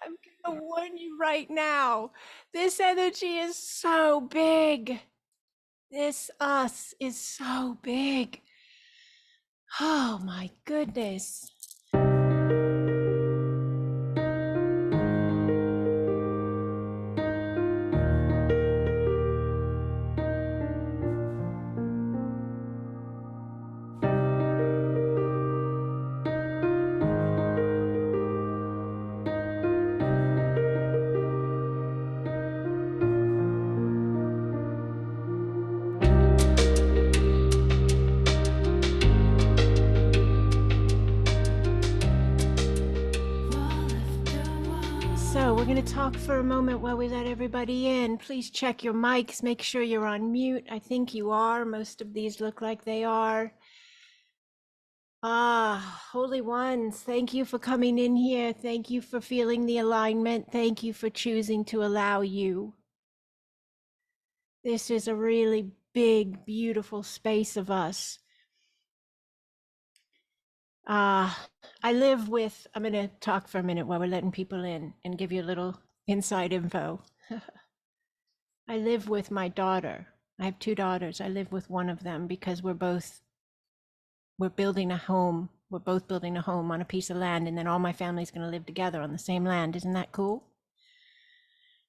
I'm gonna warn you right now. This energy is so big. This us is so big. Oh my goodness. So we're going to talk for a moment while we let everybody in. Please check your mics. Make sure you're on mute. I think you are. Most of these look like they are. Holy ones, thank you for coming in here. Thank you for feeling the alignment. Thank you for choosing to allow you. This is a really big, beautiful space of us. I live with, I'm going to talk for a minute while we're letting people in and give you a little inside info. I live with my daughter. I have two daughters. I live with one of them because we're building a home. We're both building a home on a piece of land, and then all my family's going to live together on the same land. Isn't that cool?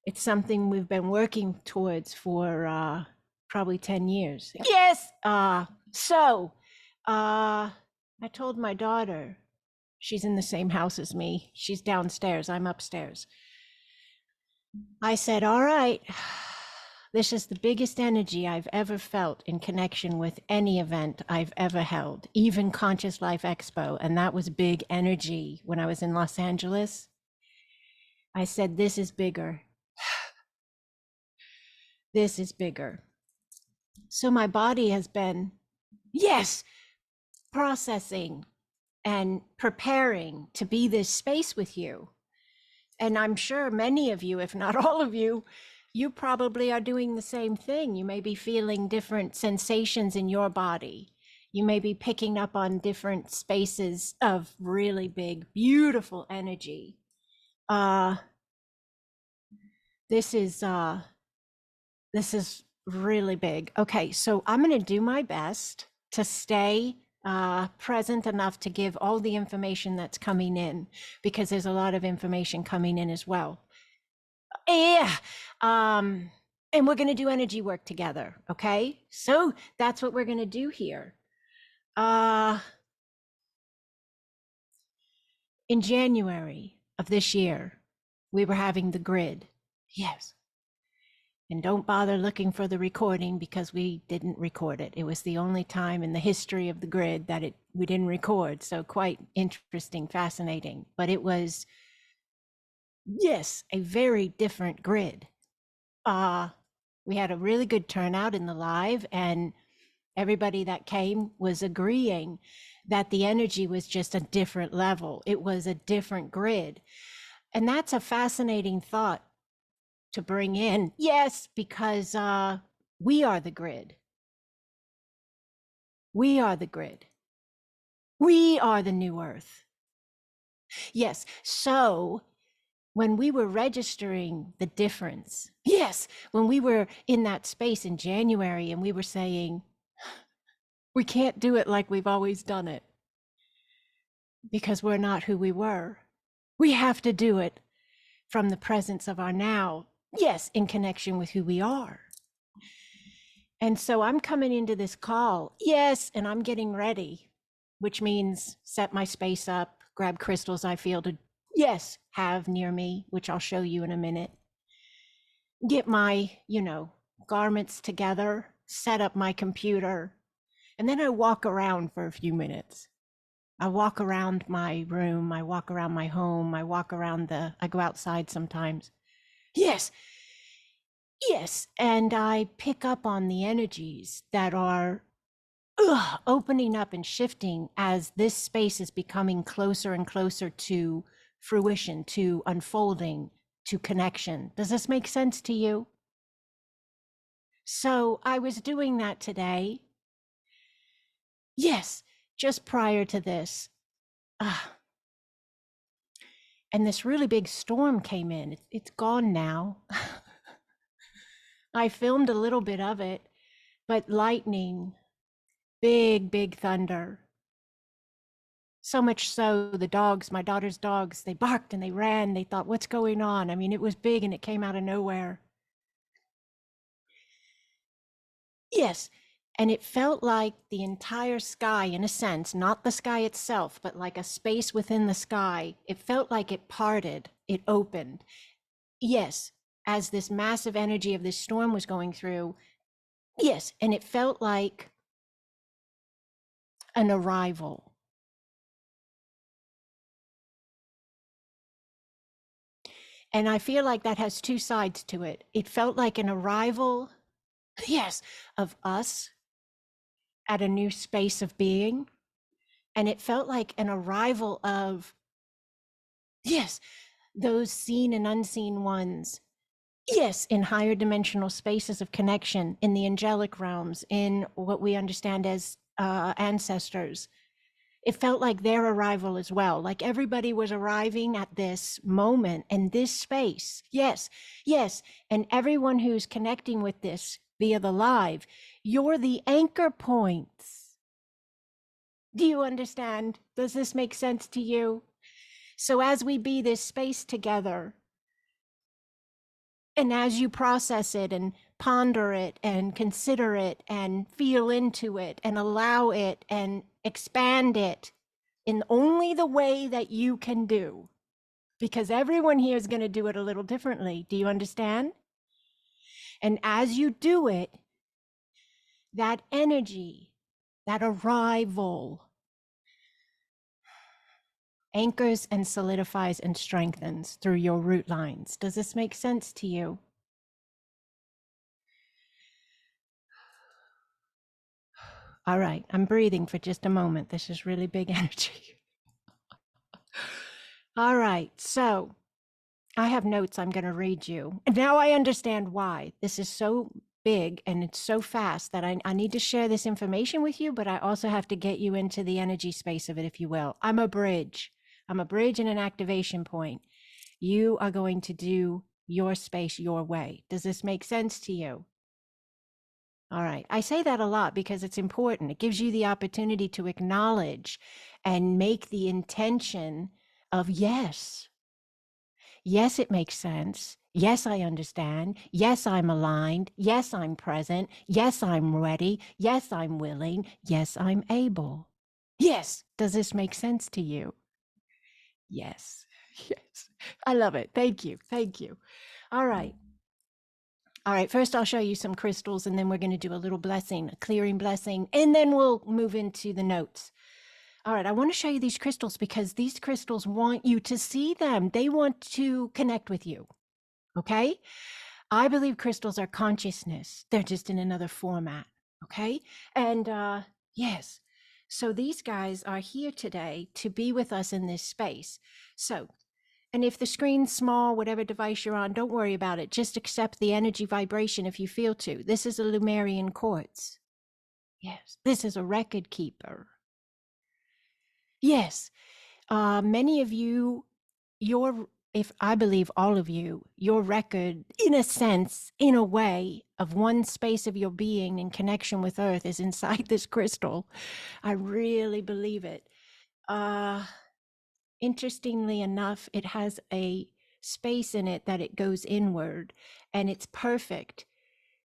It's something we've been working towards for probably 10 years. Yes. I told my daughter, she's in the same house as me. She's downstairs. I'm upstairs. I said, all right, this is the biggest energy I've ever felt in connection with any event I've ever held, even Conscious Life Expo. And that was big energy when I was in Los Angeles. I said, this is bigger. This is bigger. So my body has been, yes, processing and preparing to be this space with you. And I'm sure many of you, if not all of you, you probably are doing the same thing. You may be feeling different sensations in your body. You may be picking up on different spaces of really big, beautiful energy. This is really big. Okay, so I'm going to do my best to stay present enough to give all the information that's coming in, because there's a lot of information coming in as well. Yeah. And we're going to do energy work together. Okay, so that's what we're going to do here. In January of this year, we were having the grid. Yes. And don't bother looking for the recording because we didn't record it. It was the only time in the history of the grid that we didn't record. So quite interesting, fascinating. But it was, yes, a very different grid. We had a really good turnout in the live, and everybody that came was agreeing that the energy was just a different level. It was a different grid. And that's a fascinating thought to bring in. Yes, because we are the grid. We are the grid. We are the new earth. Yes, so when we were registering the difference, yes, when we were in that space in January and we were saying, we can't do it like we've always done it because we're not who we were. We have to do it from the presence of our now. Yes, in connection with who we are. And so I'm coming into this call, yes, and I'm getting ready, which means set my space up, grab crystals I feel to, yes, have near me, which I'll show you in a minute. Get my, garments together, set up my computer, and then I walk around for a few minutes. I walk around my room, I walk around my home, I go outside sometimes. Yes, and I pick up on the energies that are opening up and shifting as this space is becoming closer and closer to fruition, to unfolding, to connection. Does this make sense to you? So I was doing that today. Yes, just prior to this. and this really big storm came in. It's gone now. I filmed a little bit of it, but lightning, big thunder. So much so the dogs, my daughter's dogs, they barked and they ran. They thought, what's going on? I mean, it was big and it came out of nowhere. Yes. And it felt like the entire sky, in a sense, not the sky itself, but like a space within the sky. It felt like it parted, it opened. Yes, as this massive energy of this storm was going through. Yes. And it felt like an arrival. And I feel like that has two sides to it. It felt like an arrival, yes, of us at a new space of being. And it felt like an arrival of, yes, those seen and unseen ones. Yes, in higher dimensional spaces of connection, in the angelic realms, in what we understand as ancestors. It felt like their arrival as well, like everybody was arriving at this moment and this space. Yes, yes. And everyone who's connecting with this via the live, you're the anchor points. Do you understand? Does this make sense to you? So as we be this space together, and as you process it and ponder it and consider it and feel into it and allow it and expand it in only the way that you can do, because everyone here is going to do it a little differently. Do you understand? And as you do it, that energy, that arrival, anchors and solidifies and strengthens through your root lines. Does this make sense to you? All right, I'm breathing for just a moment. This is really big energy. All right, so I have notes I'm going to read you. And now I understand why. This is so big and it's so fast that I need to share this information with you, but I also have to get you into the energy space of it, if you will. I'm a bridge. I'm a bridge and an activation point. You are going to do your space your way. Does this make sense to you? All right. I say that a lot because it's important. It gives you the opportunity to acknowledge and make the intention of yes. Yes, it makes sense. Yes, I understand. Yes, I'm aligned. Yes, I'm present. Yes, I'm ready. Yes, I'm willing. Yes, I'm able. Yes. Does this make sense to you? Yes. Yes. I love it. Thank you. Thank you. All right. All right, first I'll show you some crystals and then we're going to do a little blessing, a clearing blessing, and then we'll move into the notes. All right, I want to show you these crystals because these crystals want you to see them. They want to connect with you, okay? I believe crystals are consciousness. They're just in another format, okay? And yes, so these guys are here today to be with us in this space. So, and if the screen's small, whatever device you're on, don't worry about it. Just accept the energy vibration if you feel to. This is a Lumerian quartz. Yes. This is a record keeper. Yes. Many of you, if I believe all of you, your record, in a sense, in a way, of one space of your being in connection with Earth is inside this crystal. I really believe it. Interestingly enough, it has a space in it that it goes inward, and it's perfect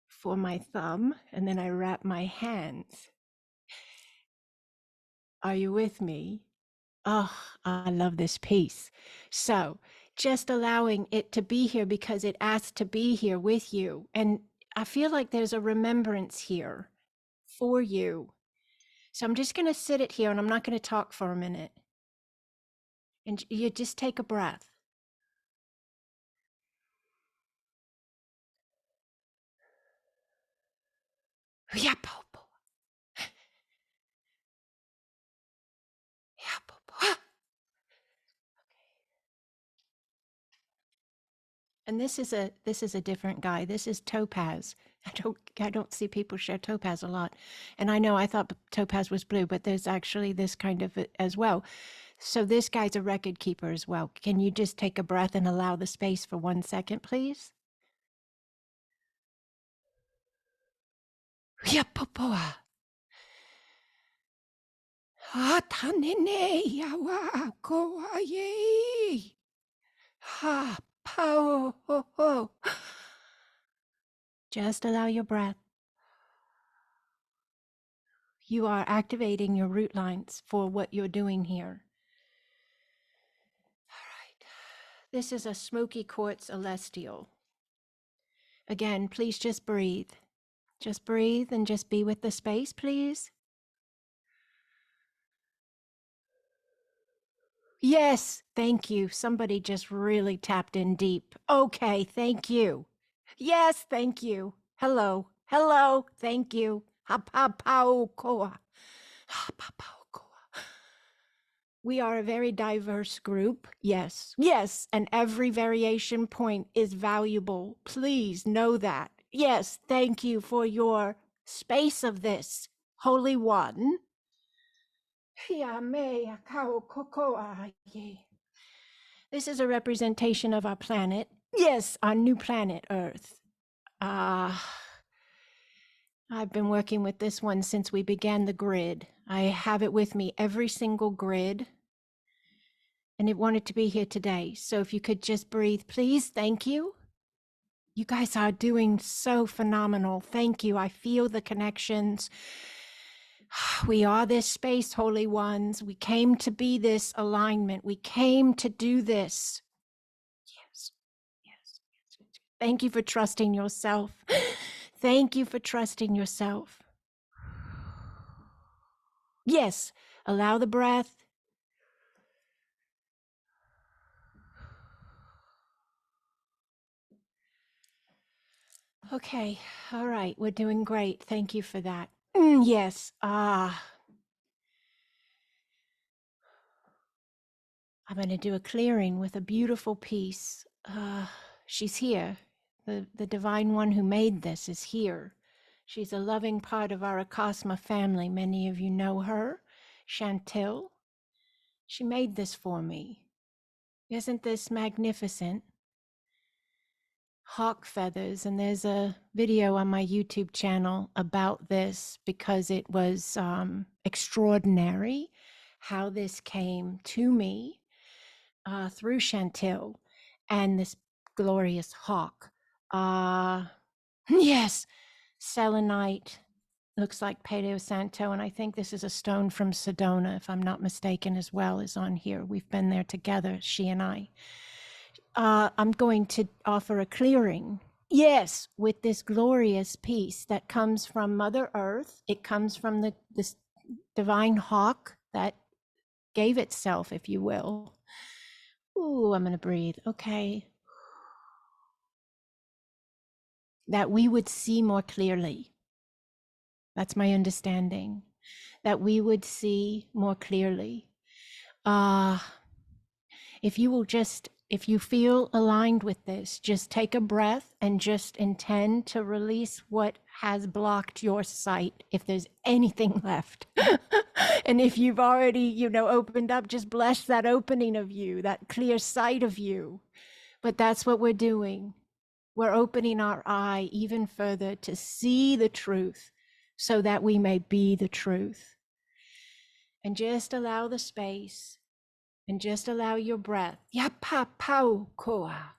for my thumb. And then I wrap my hands. Are you with me? Oh, I love this piece. So just allowing it to be here because it asked to be here with you. And I feel like there's a remembrance here for you. So I'm just going to sit it here and I'm not going to talk for a minute. And you just take a breath. And this is a different guy. This is topaz. I don't see people share topaz a lot. And I know I thought topaz was blue, but there's actually this kind of as well. So this guy's a record keeper as well. Can you just take a breath and allow the space for 1 second, please? Yapopoa. Hatanene yawa koa ye. Ha pow ho ho. Just allow your breath. You are activating your root lines for what you're doing here. All right. This is a smoky quartz celestial. Again, please just breathe. Just breathe and just be with the space, please. Yes, thank you. Somebody just really tapped in deep. Okay, thank you. Yes, thank you. Hello, hello, thank you. Hapapaukoa. Hapapaukoa. We are a very diverse group. Yes, yes, and every variation point is valuable. Please know that. Yes, thank you for your space of this, Holy One. This is a representation of our planet. Yes, our new planet, Earth. I've been working with this one since we began the grid. I have it with me every single grid, and it wanted to be here today. So if you could just breathe, please. Thank you. You guys are doing so phenomenal. Thank you. I feel the connections. We are this space, Holy Ones. We came to be this alignment. We came to do this. Yes, yes, yes. Thank you for trusting yourself. Thank you for trusting yourself. Yes, allow the breath. Okay, all right, we're doing great. Thank you for that. Yes, I'm going to do a clearing with a beautiful piece. She's here. The divine one who made this is here. She's a loving part of our Acasma family. Many of you know her, Chantil. She made this for me. Isn't this magnificent? Hawk feathers, and there's a video on my YouTube channel about this because it was extraordinary how this came to me through Chantil and this glorious hawk. Yes, selenite, looks like Palo Santo, and I think this is a stone from Sedona, if I'm not mistaken, as well, is on here. We've been there together, she and I. I'm going to offer a clearing. Yes, with this glorious piece that comes from Mother Earth. It comes from this divine hawk that gave itself, if you will. Ooh, I'm going to breathe. Okay. That we would see more clearly. That's my understanding. That we would see more clearly. If you feel aligned with this, just take a breath and just intend to release what has blocked your sight, if there's anything left. And if you've already, opened up, just bless that opening of you, that clear sight of you. But that's what we're doing. We're opening our eye even further to see the truth so that we may be the truth. And just allow the space. And just allow your breath. Yapapaukoa.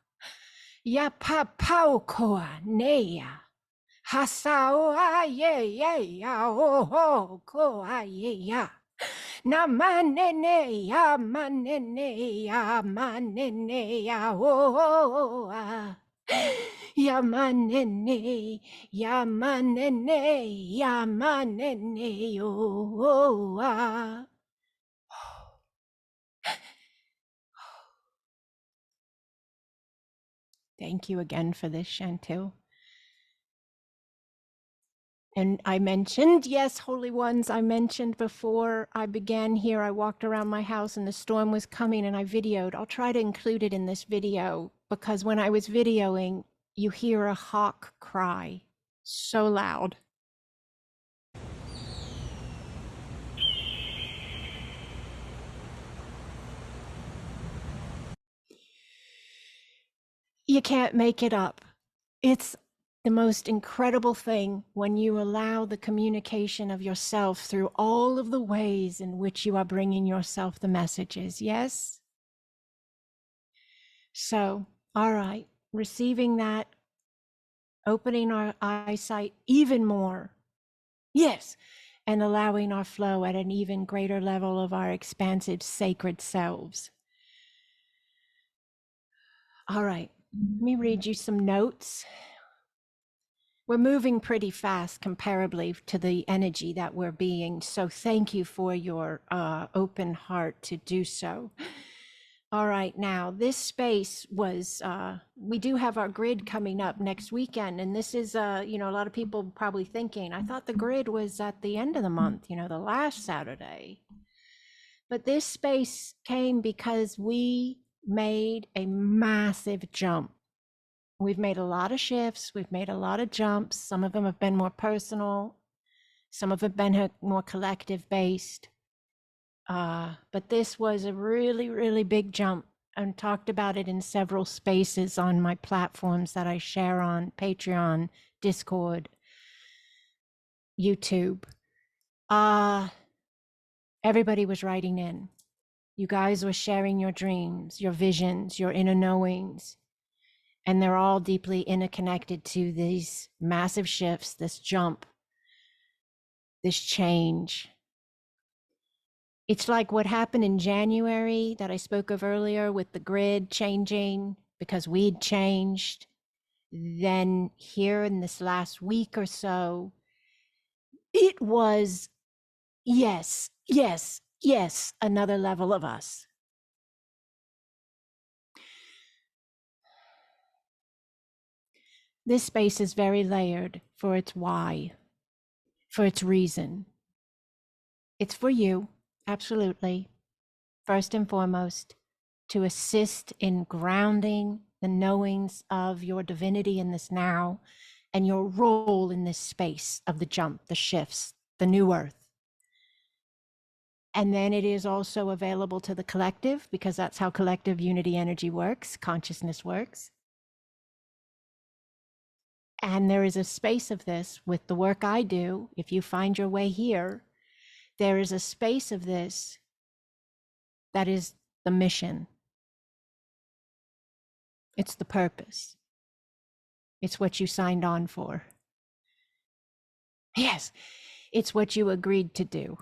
Yapapaukoa. Neya. Hasaoa ye ye ya o koa ye ya. Namanene ya manene ya manene ya o ya manene ya manene ya manene o. Thank you again for this, Chantil. And I mentioned, yes, Holy Ones, I mentioned before I began here, I walked around my house and the storm was coming and I videoed. I'll try to include it in this video because when I was videoing, you hear a hawk cry so loud. You can't make it up. It's the most incredible thing when you allow the communication of yourself through all of the ways in which you are bringing yourself the messages. Yes? So, all right, receiving that, opening our eyesight even more. Yes. And allowing our flow at an even greater level of our expansive sacred selves. All right, let me read you some notes. We're moving pretty fast comparably to the energy that we're being. So thank you for your open heart to do so. All right, now this space was, we do have our grid coming up next weekend. And this is, a lot of people probably thinking, I thought the grid was at the end of the month, the last Saturday. But this space came because we made a massive jump. We've made a lot of shifts. We've made a lot of jumps. Some of them have been more personal. Some of them have been more collective based. But this was a really, really big jump, and talked about it in several spaces on my platforms that I share on Patreon, Discord, YouTube. Everybody was writing in. You guys were sharing your dreams, your visions, your inner knowings. And they're all deeply interconnected to these massive shifts, this jump, this change. It's like what happened in January that I spoke of earlier with the grid changing because we'd changed. Then here in this last week or so, it was, yes, another level of us. This space is very layered for its why, for its reason. It's for you, absolutely. First and foremost, to assist in grounding the knowings of your divinity in this now and your role in this space of the jump, the shifts, the new earth. And then it is also available to the collective, because that's how collective unity energy works, consciousness works. And there is a space of this with the work I do. If you find your way here, there is a space of this that is the mission. It's the purpose. It's what you signed on for. Yes, it's what you agreed to do.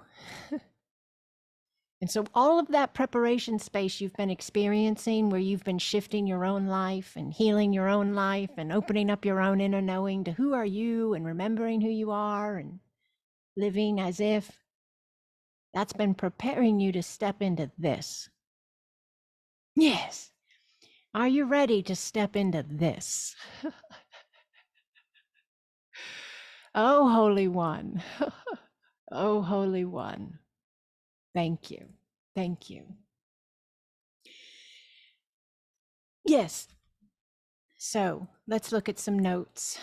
And so all of that preparation space you've been experiencing, where you've been shifting your own life and healing your own life and opening up your own inner knowing to who are you and remembering who you are and living as if, that's been preparing you to step into this. Yes. Are you ready to step into this? Oh, Holy One. Oh, Holy One. Thank you. Thank you. Yes. So let's look at some notes.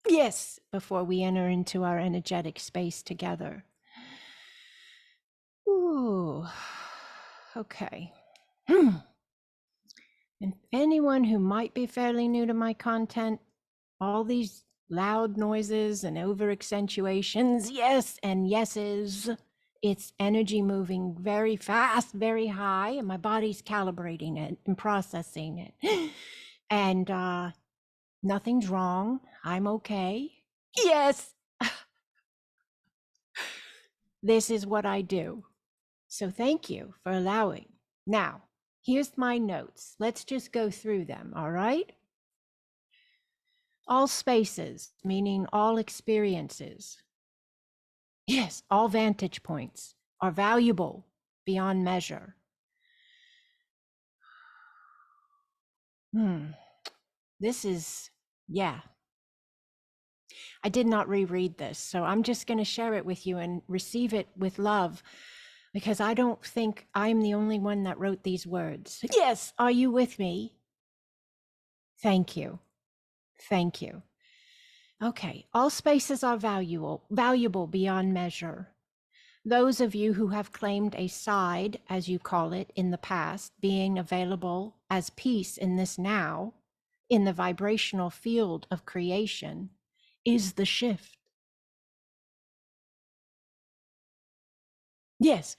Yes, before we enter into our energetic space together. Ooh, okay. And anyone who might be fairly new to my content, all these loud noises and over accentuations, yes, and yeses, it's energy moving very fast, very high, and my body's calibrating it and processing it. And nothing's wrong. I'm okay. Yes. This is what I do. So thank you for allowing. Now, here's my notes. Let's just go through them, all right? All spaces, meaning all experiences. Yes, all vantage points are valuable beyond measure. This is, yeah. I did not reread this, so I'm just going to share it with you and receive it with love, because I don't think I'm the only one that wrote these words. Yes, are you with me? Thank you. Thank you. Okay, all spaces are valuable beyond measure. Those of you who have claimed a side, as you call it, in the past, being available as peace in this now, in the vibrational field of creation is the shift. Yes,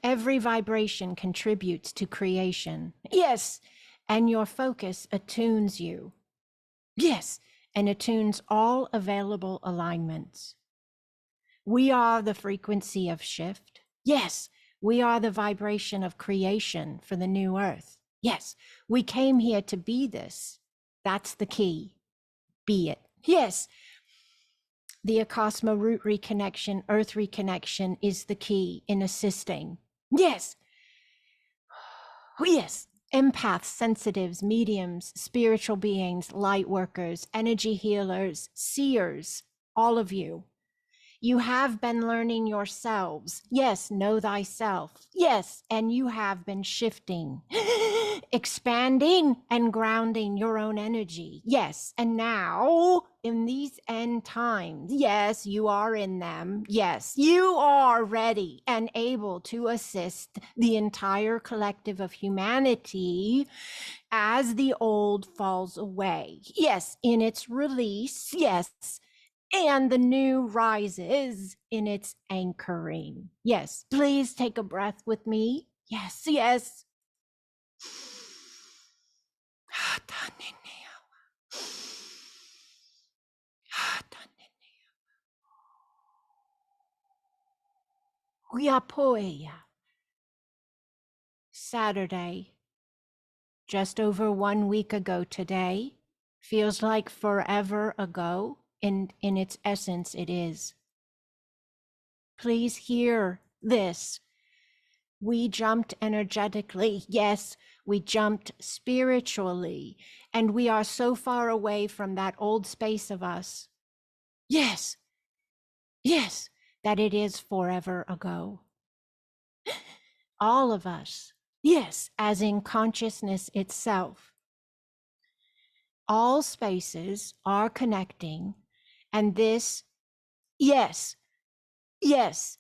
every vibration contributes to creation. Yes, and your focus attunes you. Yes, and attunes all available alignments. We are the frequency of shift. Yes, we are the vibration of creation for the new earth. Yes, we came here to be this. That's the key. Be it. Yes, the Acasma root reconnection, earth reconnection is the key in assisting. Yes. Oh, yes. Empaths, sensitives, mediums, spiritual beings, light workers, energy healers, seers, all of you. You have been learning yourselves. Yes, know thyself. Yes, and you have been shifting, expanding and grounding your own energy. Yes, and now in these end times, yes, you are in them. Yes, you are ready and able to assist the entire collective of humanity as the old falls away. Yes, in its release. Yes, and the new rises in its anchoring. Yes, please take a breath with me. Yes, yes. Saturday, just over 1 week ago today, feels like forever ago. In its essence, it is. Please hear this. We jumped energetically. Yes, we jumped spiritually. And we are so far away from that old space of us. Yes, yes, that it is forever ago. All of us. Yes, as in consciousness itself. All spaces are connecting. And this, yes, yes,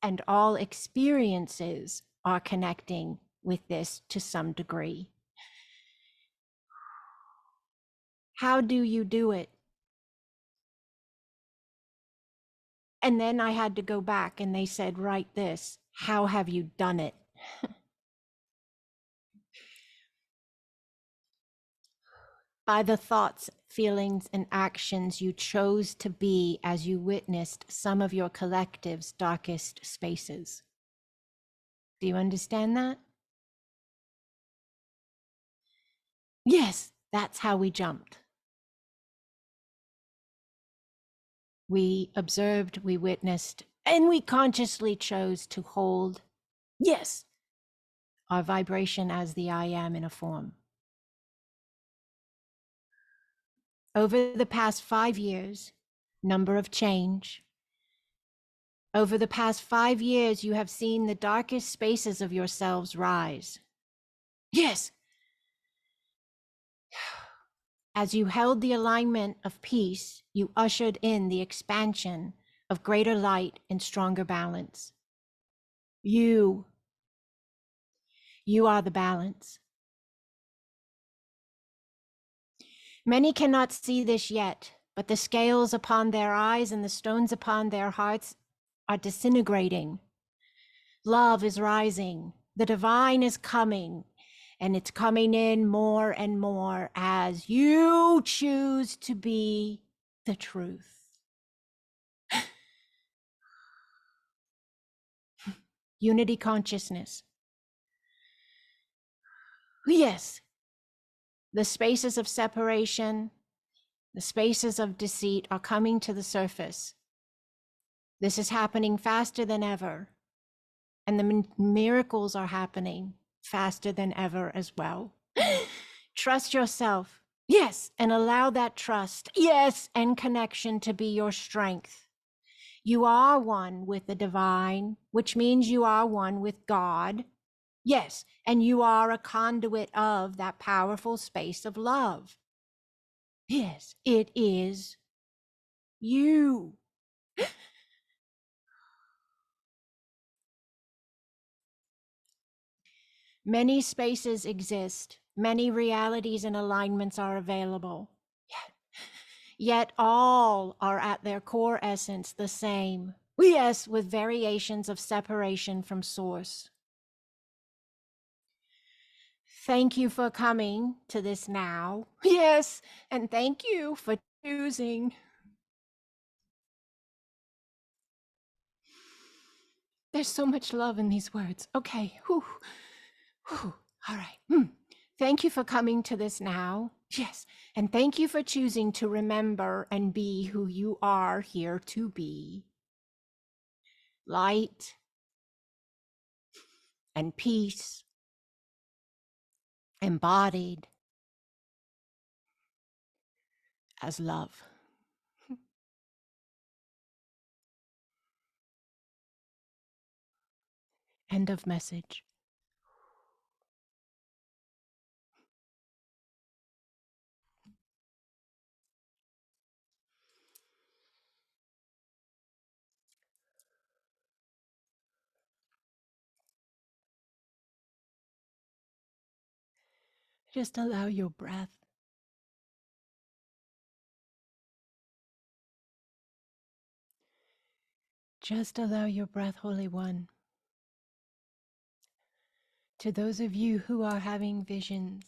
and all experiences are connecting with this to some degree. How do you do it? And then I had to go back and they said, write this. How have you done it? By the thoughts, feelings, and actions you chose to be as you witnessed some of your collective's darkest spaces. Do you understand that? Yes, that's how we jumped. We observed, we witnessed, and we consciously chose to hold, yes, our vibration as the I am in a form. Over the past 5 years, number of change. Over the past 5 years, you have seen the darkest spaces of yourselves rise. Yes. As you held the alignment of peace, you ushered in the expansion of greater light and stronger balance. You are the balance. Many cannot see this yet, but the scales upon their eyes and the stones upon their hearts are disintegrating. Love is rising. The divine is coming, and it's coming in more and more as you choose to be the truth. Unity consciousness. Yes, the spaces of separation, the spaces of deceit are coming to the surface. This is happening faster than ever. And the miracles are happening faster than ever as well. Trust yourself. Yes, and allow that trust, yes, and connection to be your strength. You are one with the divine, which means you are one with God. Yes, and you are a conduit of that powerful space of love. Yes, it is you. Many spaces exist Many realities and alignments are available. Yet all are at their core essence the same. Yes, with variations of separation from source. Thank you for coming to this now. Yes, and thank you for choosing. There's so much love in these words. Okay. Whew. Whew. All right. Thank you for coming to this now. Yes. And thank you for choosing to remember and be who you are here to be. Light and peace, embodied as love. End of message. Just allow your breath. Just allow your breath, Holy One. To those of you who are having visions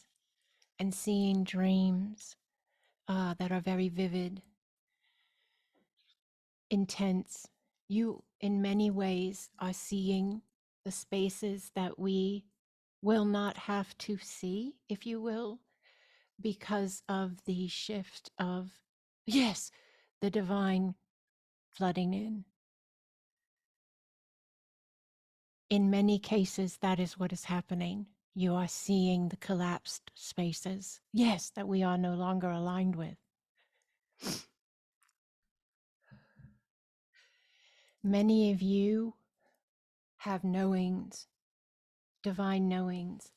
and seeing dreams that are very vivid, intense, you in many ways are seeing the spaces that we will not have to see, if you will, because of the shift of, yes, the divine flooding in. In many cases, that is what is happening. You are seeing the collapsed spaces, yes, that we are no longer aligned with. Many of you have knowings, divine knowings,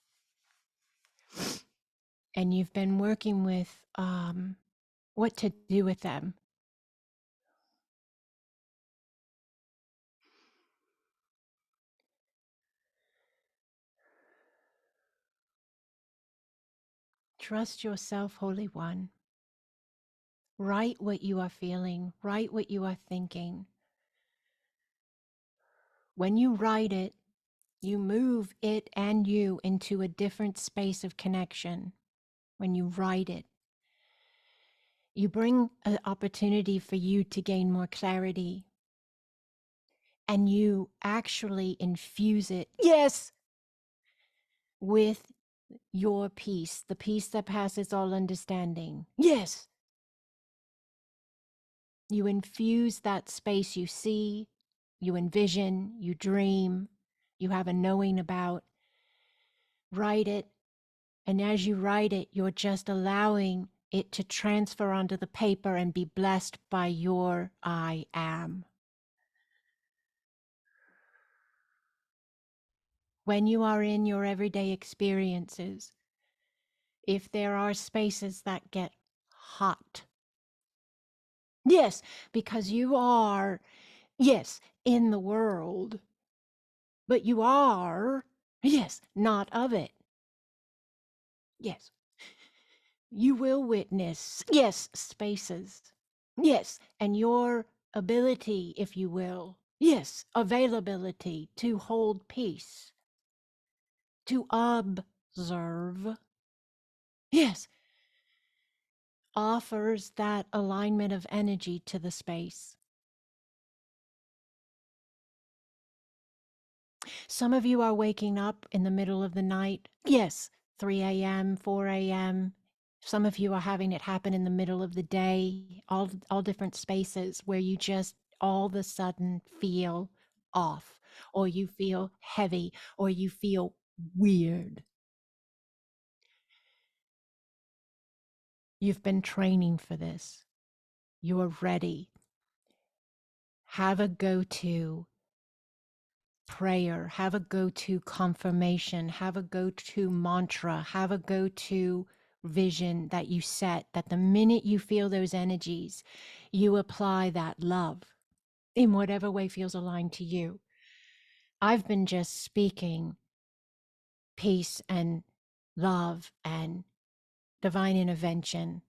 and you've been working with what to do with them. Trust yourself, Holy One. Write what you are feeling, write what you are thinking. When you write it, you move it and you into a different space of connection. When you write it, you bring an opportunity for you to gain more clarity. And you actually infuse it, yes, with your peace, the peace that passes all understanding. Yes. You infuse that space you see, you envision, you dream, you have a knowing about. Write it. And as you write it, you're just allowing it to transfer onto the paper and be blessed by your I am. When you are in your everyday experiences, if there are spaces that get hot, yes, because you are, yes, in the world, but you are, yes, not of it. Yes. You will witness, yes, spaces. Yes, and your ability, if you will, yes, availability to hold peace, to observe, yes, offers that alignment of energy to the space. Some of you are waking up in the middle of the night. Yes, 3 a.m., 4 a.m. Some of you are having it happen in the middle of the day, all different spaces where you just all of a sudden feel off, or you feel heavy, or you feel weird. You've been training for this. You are ready. Have a go-to prayer, have a go-to confirmation, have a go-to mantra, have a go-to vision that you set, that the minute you feel those energies, you apply that love in whatever way feels aligned to you. I've been just speaking peace and love and divine intervention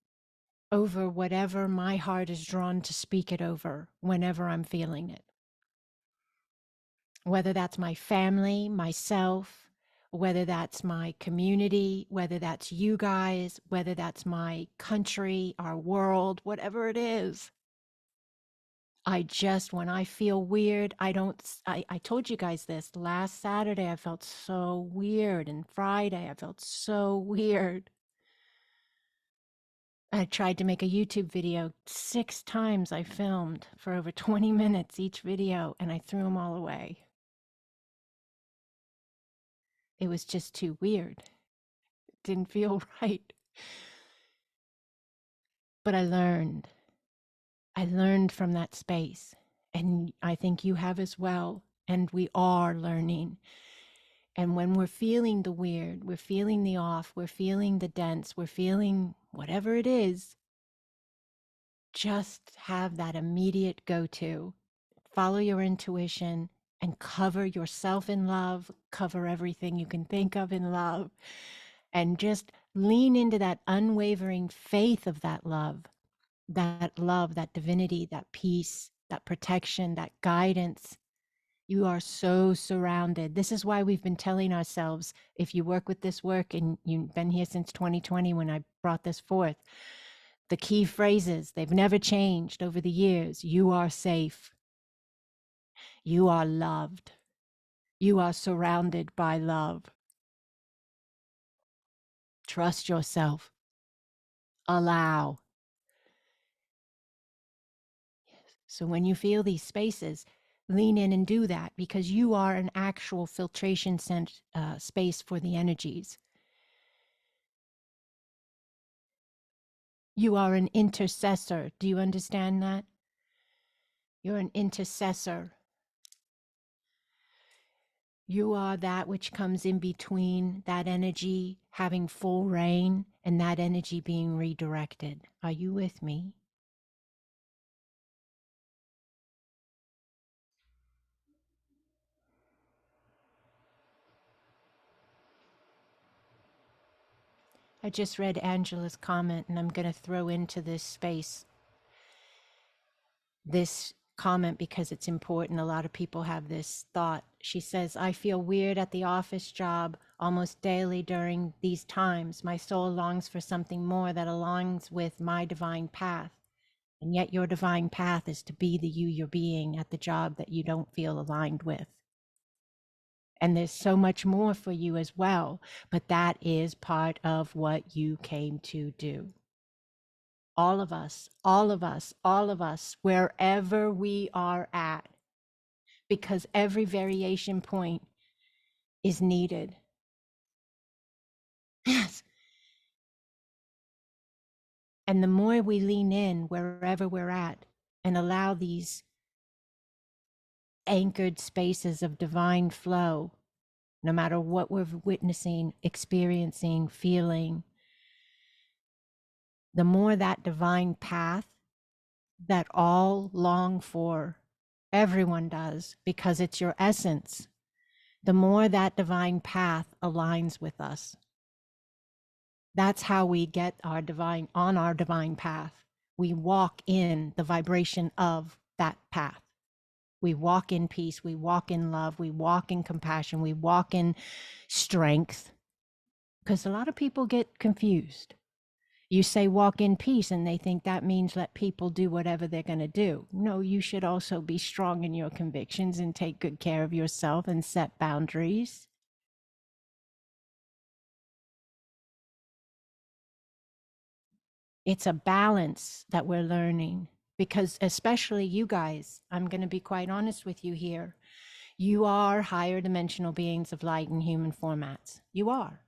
over whatever my heart is drawn to speak it over whenever I'm feeling it. Whether that's my family, myself, whether that's my community, whether that's you guys, whether that's my country, our world, whatever it is. When I feel weird, I told you guys this last Saturday, I felt so weird. And Friday, I felt so weird. I tried to make a YouTube video 6 times. I filmed for over 20 minutes each video, and I threw them all away. It was just too weird. It didn't feel right. But I learned. I learned from that space. And I think you have as well. And we are learning. And when we're feeling the weird, we're feeling the off, we're feeling the dense, we're feeling whatever it is, just have that immediate go-to. Follow your intuition and cover yourself in love, cover everything you can think of in love, and just lean into that unwavering faith of that love, that divinity, that peace, that protection, that guidance. You are so surrounded. This is why we've been telling ourselves, if you work with this work, and you've been here since 2020 when I brought this forth, the key phrases, they've never changed over the years. You are safe. You are loved. You are surrounded by love. Trust yourself. Allow. So when you feel these spaces, lean in and do that, because you are an actual filtration space for the energies. You are an intercessor. Do you understand that? You're an intercessor. You are that which comes in between that energy having full reign and that energy being redirected. Are you with me? I just read Angela's comment, and I'm going to throw into this space this comment because it's important. A lot of people have this thought. She says, I feel weird at the office job almost daily during these times. My soul longs for something more that aligns with my divine path. And yet your divine path is to be the you you're being at the job that you don't feel aligned with. And there's so much more for you as well, but that is part of what you came to do. All of us, all of us, all of us, wherever we are at, because every variation point is needed. Yes. And the more we lean in wherever we're at and allow these anchored spaces of divine flow, no matter what we're witnessing, experiencing, feeling, the more that divine path that all long for, everyone does, because it's your essence, the more that divine path aligns with us. That's how we get on our divine path. We walk in the vibration of that path. We walk in peace, we walk in love, we walk in compassion, we walk in strength. Because a lot of people get confused. You say walk in peace, and they think that means let people do whatever they're going to do. No, you should also be strong in your convictions and take good care of yourself and set boundaries. It's a balance that we're learning, because especially you guys, I'm going to be quite honest with you here. You are higher dimensional beings of light in human formats. You are.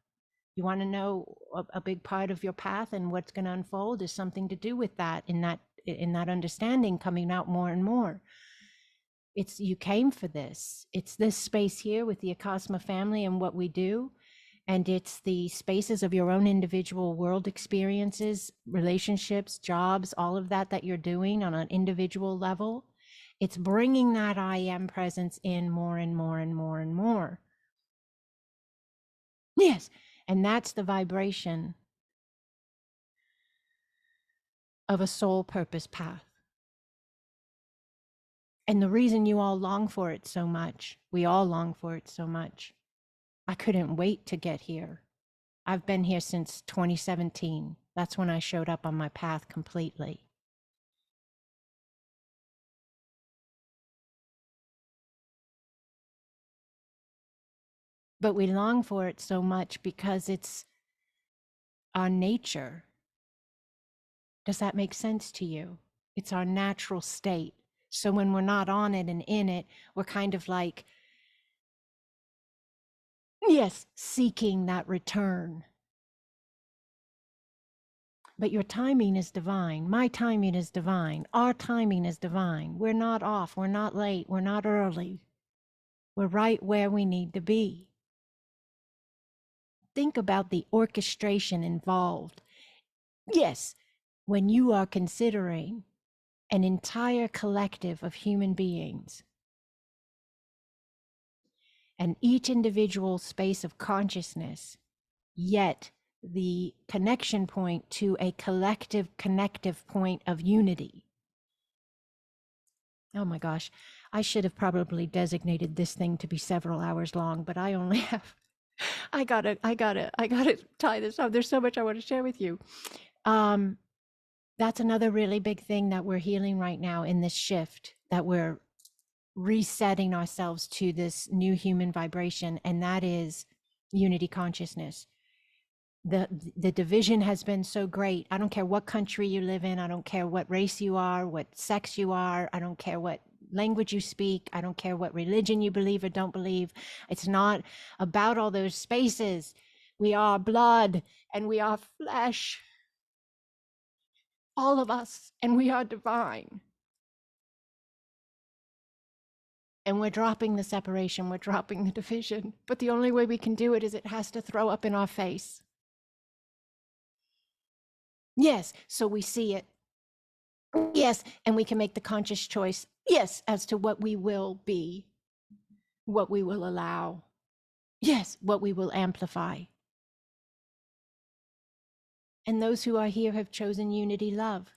You want to know a big part of your path and what's going to unfold is something to do with that, in that understanding coming out more and more. You came for this. It's this space here with the Acasma family and what we do. And it's the spaces of your own individual world experiences, relationships, jobs, all of that you're doing on an individual level. It's bringing that I am presence in more and more and more and more. Yes. And that's the vibration of a soul purpose path. And the reason you all long for it so much, we all long for it so much. I couldn't wait to get here. I've been here since 2017. That's when I showed up on my path completely. But we long for it so much because it's our nature. Does that make sense to you? It's our natural state. So when we're not on it and in it, we're kind of like, yes, seeking that return. But your timing is divine. My timing is divine. Our timing is divine. We're not off. We're not late. We're not early. We're right where we need to be. Think about the orchestration involved. Yes, when you are considering an entire collective of human beings and each individual space of consciousness, yet the connection point to a collective connective point of unity. Oh my gosh, I should have probably designated this thing to be several hours long, but I only have, I gotta tie this up. There's so much I want to share with you. That's another really big thing that we're healing right now in this shift, that we're resetting ourselves to this new human vibration, and that is unity consciousness. The division has been so great. I don't care what country you live in. I don't care what race you are, what sex you are. I don't care what language you speak. I don't care what religion you believe or don't believe. It's not about all those spaces. We are blood and we are flesh, all of us, and we are divine. And we're dropping the separation, we're dropping the division. But the only way we can do it is it has to throw up in our face. Yes, so we see it. Yes, and we can make the conscious choice, yes, as to what we will be, what we will allow. Yes, what we will amplify. And those who are here have chosen unity love.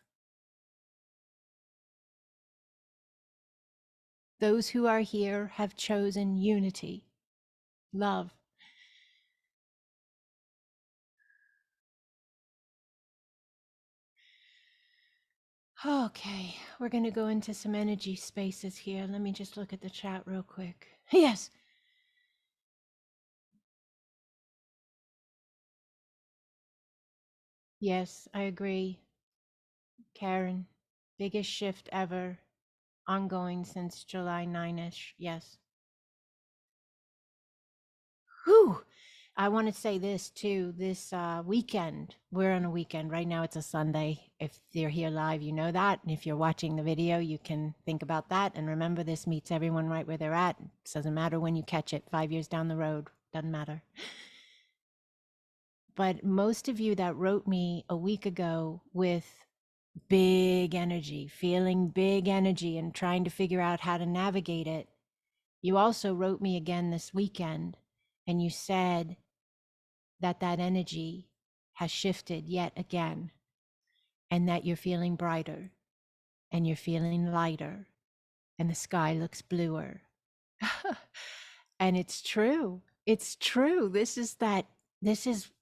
Those who are here have chosen unity love. Okay, we're going to go into some energy spaces here. Let me just look at the chat real quick. Yes. Yes, I agree. Karen, biggest shift ever, ongoing since July 9-ish. Yes. Whew. I want to say this too. This weekend, we're on a weekend. Right now it's a Sunday. If you're here live, you know that. And if you're watching the video, you can think about that. And remember, this meets everyone right where they're at. It doesn't matter when you catch it, 5 years down the road, doesn't matter. But most of you that wrote me a week ago with big energy, feeling big energy and trying to figure out how to navigate it, you also wrote me again this weekend and you said that that energy has shifted yet again and that you're feeling brighter and you're feeling lighter and the sky looks bluer. And it's true. It's true.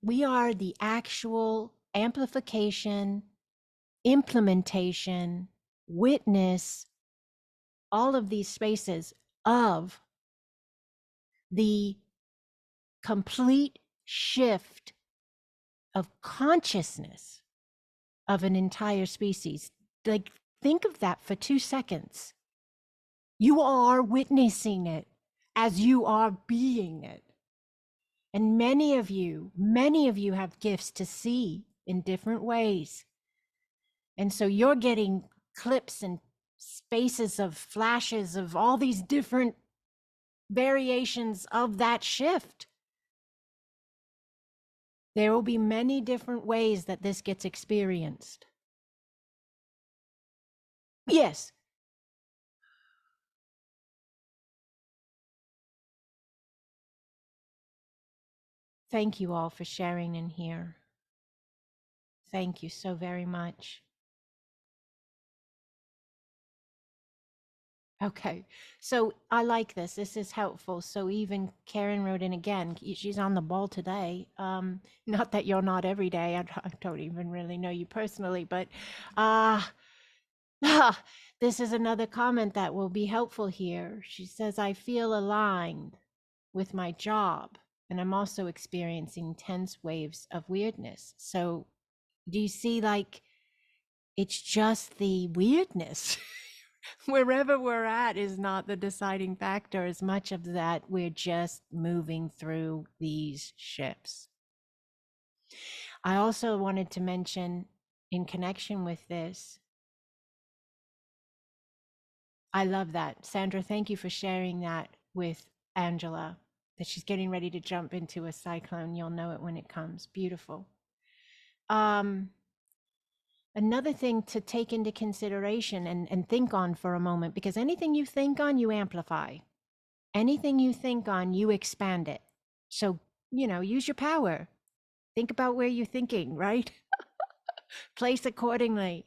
We are the actual amplification, implementation, witness, all of these spaces of the complete shift of consciousness of an entire species. Like, think of that for 2 seconds. You are witnessing it as you are being it. And many of you have gifts to see in different ways. And so you're getting clips and spaces of flashes of all these different variations of that shift. There will be many different ways that this gets experienced. Yes. Thank you all for sharing in here. Thank you so very much. Okay, so I like this. This is helpful. So even Karen wrote in again. She's on the ball today. Not that you're not every day. I don't even really know you personally, but uh, this is another comment that will be helpful here. She says, I feel aligned with my job, and I'm also experiencing intense waves of weirdness. So do you see, like, it's just the weirdness? Wherever we're at is not the deciding factor. As much of that, we're just moving through these ships. I also wanted to mention, in connection with this, I love that. Sandra, thank you for sharing that with Angela, that she's getting ready to jump into a cyclone. You'll know it when it comes. Beautiful. Another thing to take into consideration and think on for a moment, because anything you think on, you amplify. Anything you think on, you expand it. So, use your power. Think about where you're thinking, right? Place accordingly.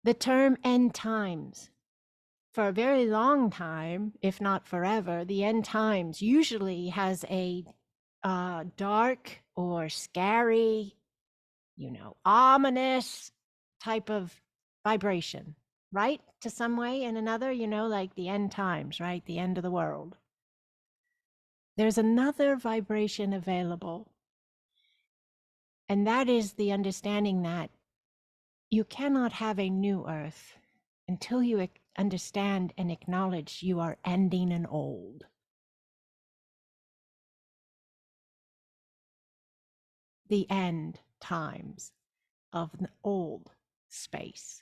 The term end times. For a very long time, if not forever, the end times usually has a dark or scary, ominous type of vibration, right? To some way and another, like the end times, right? The end of the world. There's another vibration available, and that is the understanding that you cannot have a new earth until you understand and acknowledge you are ending an old. The end times of an old space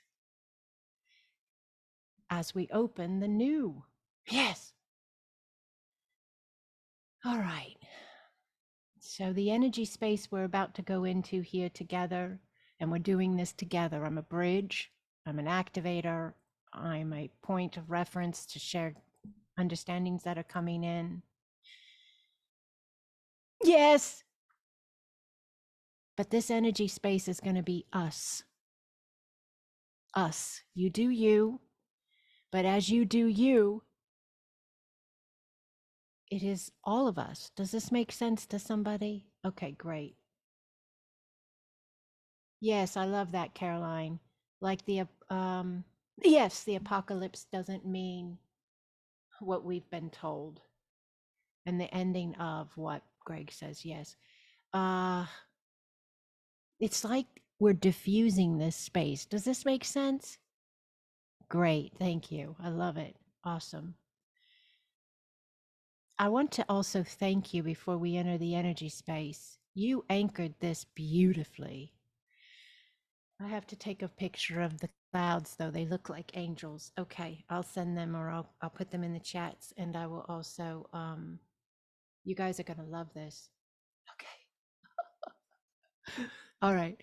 as we open the new. Yes. All right. So the energy space we're about to go into here together, and we're doing this together. I'm a bridge, I'm an activator, I'm a point of reference to share understandings that are coming in. Yes. But this energy space is going to be us. Us. You do you, but as you do you, it is all of us. Does this make sense to somebody? Okay, great. Yes, I love that, Caroline. Like yes, the apocalypse doesn't mean what we've been told. And the ending of what Greg says, yes. It's like we're diffusing this space. Does this make sense? Great, thank you. I love it. Awesome. I want to also thank you before we enter the energy space. You anchored this beautifully. I have to take a picture of the clouds, though. They look like angels. Okay, I'll send them, or I'll put them in the chats, and I will also, you guys are gonna love this. Okay. All right.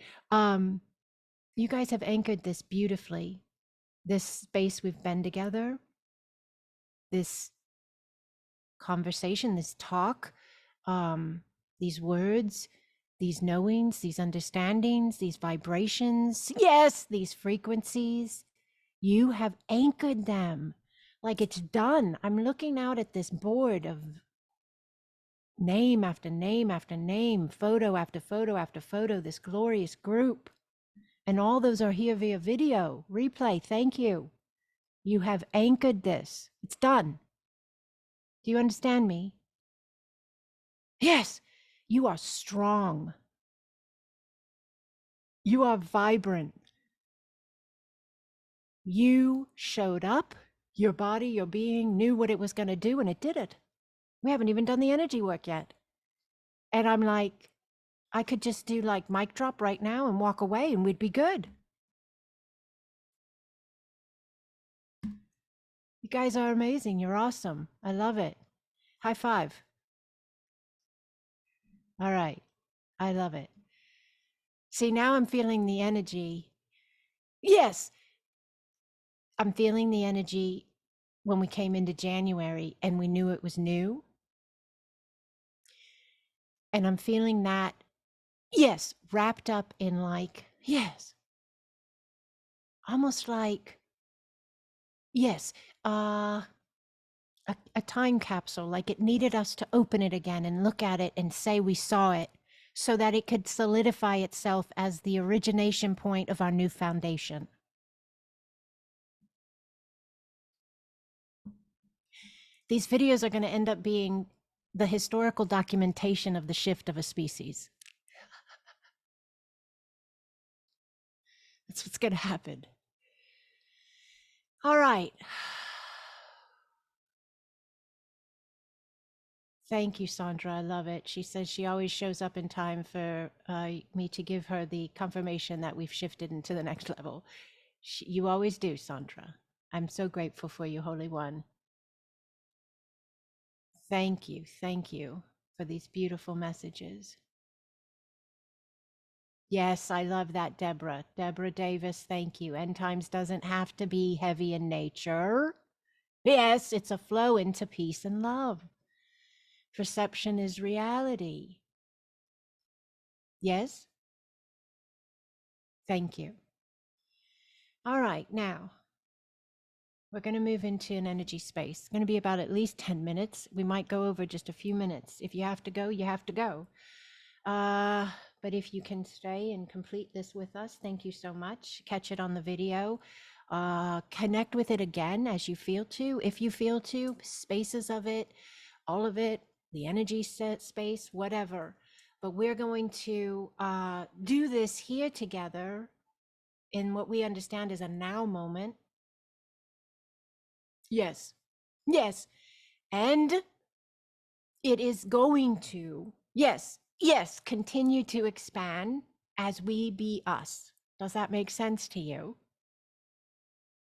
You guys have anchored this beautifully. This space we've been together, this conversation, this talk, these words, these knowings, these understandings, these vibrations, yes, these frequencies, you have anchored them like it's done. I'm looking out at this board of name after name after name, photo after photo after photo, this glorious group. And all those are here via video, replay. Thank you. You have anchored this. It's done. Do you understand me? Yes, you are strong. You are vibrant. You showed up. Your body, your being knew what it was going to do, and it did it. We haven't even done the energy work yet. And I'm like, I could just do like mic drop right now and walk away and we'd be good. You guys are amazing. You're awesome. I love it. High five. All right. I love it. See, now I'm feeling the energy. Yes. I'm feeling the energy when we came into January and we knew it was new. And I'm feeling that, yes, wrapped up in like, yes, almost like, yes, a time capsule, like it needed us to open it again and look at it and say we saw it so that it could solidify itself as the origination point of our new foundation. These videos are going to end up being the historical documentation of the shift of a species. That's what's going to happen. All right. Thank you, Sandra. I love it. She says she always shows up in time for me to give her the confirmation that we've shifted into the next level. You always do, Sandra. I'm so grateful for you, Holy One. Thank you for these beautiful messages. Yes, I love that, Deborah. Deborah Davis, thank you. End times doesn't have to be heavy in nature. Yes, it's a flow into peace and love. Perception is reality. Yes? Thank you. All right, now we're going to move into an energy space. It's going to be about at least 10 minutes. We might go over just a few minutes. If you have to go, you have to go. But if you can stay and complete this with us, thank you so much. Catch it on the video. Connect with it again as you feel to. If you feel to, spaces of it, all of it, the energy set space, whatever. But we're going to do this here together in what we understand is a now moment. Yes. Yes. And it is going to, yes, continue to expand as we be us. Does that make sense to you?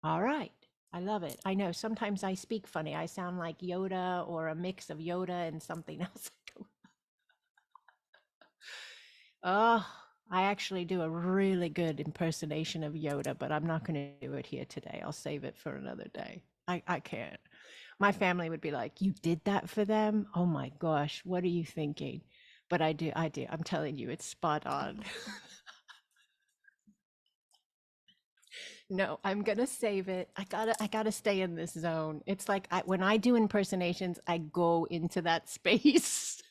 All right. I love it. I know sometimes I speak funny. I sound like Yoda or a mix of Yoda and something else. Oh, I actually do a really good impersonation of Yoda, but I'm not going to do it here today. I'll save it for another day. I can't. My family would be like, "You did that for them? Oh my gosh, what are you thinking?" But I do. I'm telling you, it's spot on. No, I'm gonna save it. I gotta stay in this zone. It's like when I do impersonations, I go into that space.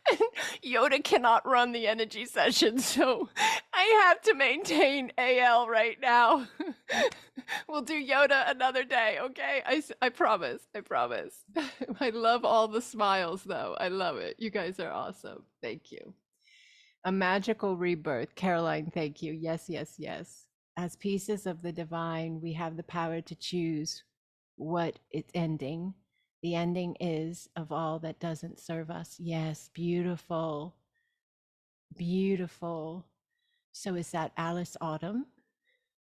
And Yoda cannot run the energy session, so I have to maintain AL right now. We'll do Yoda another day, okay? I promise. I promise. I love all the smiles, though. I love it. You guys are awesome. Thank you. A magical rebirth. Caroline, thank you. Yes, yes, yes. As pieces of the divine, we have the power to choose what it's ending. The ending is of all that doesn't serve us. Yes, beautiful. Beautiful. So is that Alice Autumn?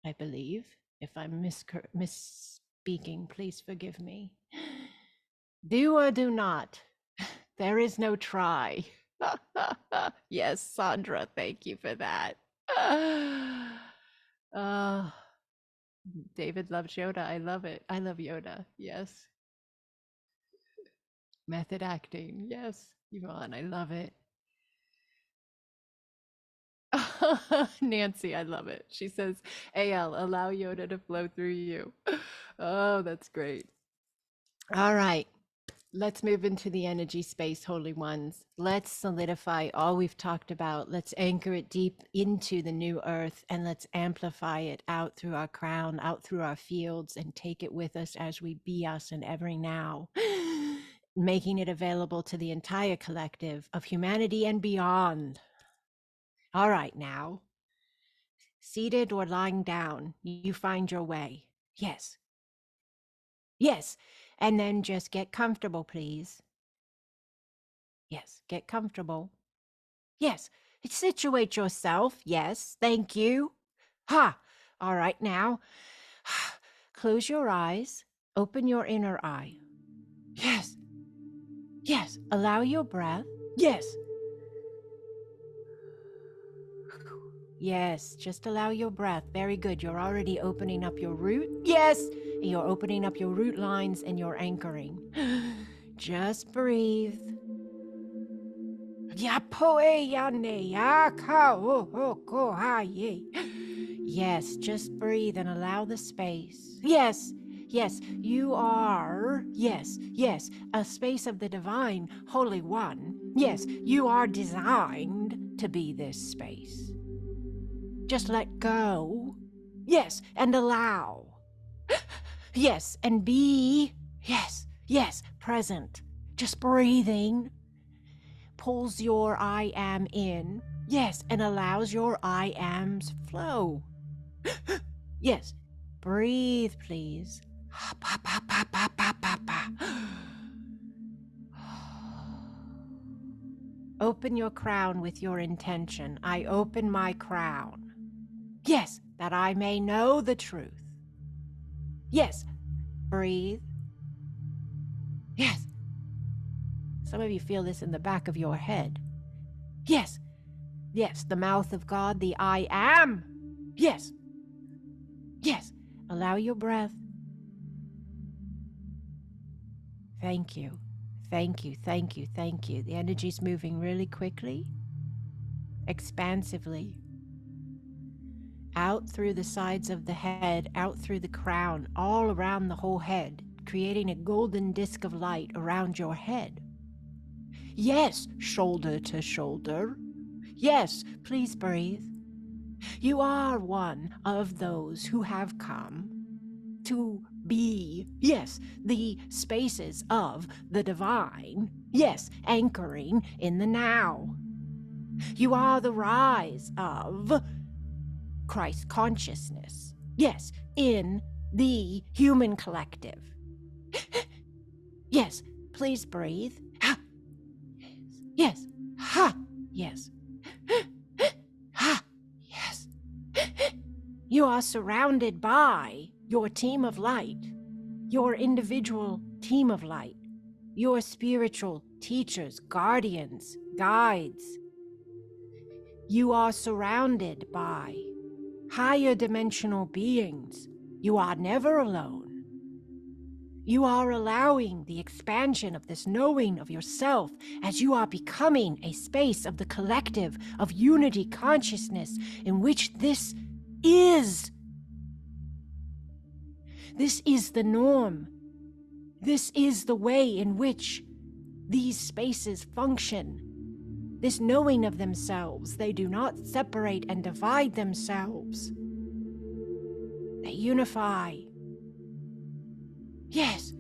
I believe. If I'm misspeaking, please forgive me. Do or do not. There is no try. Yes, Sandra, thank you for that. Uh, David loves Yoda. I love it. I love Yoda. Yes. Method acting. Yes. Yvonne, I love it. Nancy, I love it. She says, AL, allow Yoda to flow through you. Oh, that's great. All right. Let's move into the energy space, Holy Ones. Let's solidify all we've talked about. Let's anchor it deep into the new earth and let's amplify it out through our crown, out through our fields, and take it with us as we be us in every now, making it available to the entire collective of humanity and beyond. All right, now, seated or lying down, you find your way. Yes. Yes. And then just get comfortable, please. Yes, get comfortable. Yes, situate yourself. Yes, thank you. Ha! All right, now, close your eyes. Open your inner eye. Yes. Yes, allow your breath. Yes. Yes, just allow your breath. Very good. You're already opening up your root. Yes, you're opening up your root lines and you're anchoring. Just breathe. Yes, just breathe and allow the space. Yes, yes, you are, yes, a space of the divine, Holy One. Yes, you are designed to be this space. Just let go. Yes, and allow. Yes, and be, yes, present. Just breathing pulls your I am in, yes, and allows your I ams flow. Yes, breathe, please. Open your crown with your intention. I open my crown. Yes, that I may know the truth. Yes, breathe. Yes. Some of you feel this in the back of your head. Yes, the mouth of God, the I am. Yes, allow your breath. Thank you. The energy's moving really quickly, expansively, out through the sides of the head, out through the crown, all around the whole head, creating a golden disc of light around your head. Yes, shoulder to shoulder. Yes, please breathe. You are one of those who have come to be, yes, the spaces of the divine, yes, anchoring in the now. You are the rise of Christ consciousness, yes, in the human collective. Yes, please breathe. Ha. Yes. Ha. Yes. Ha. Yes. You are surrounded by your team of light, your individual team of light, your spiritual teachers, guardians, guides. You are surrounded by higher dimensional beings. You are never alone. You are allowing the expansion of this knowing of yourself as you are becoming a space of the collective, of unity consciousness in which this is. This is the norm. This is the way in which these spaces function. This knowing of themselves, they do not separate and divide themselves. They unify. Yes.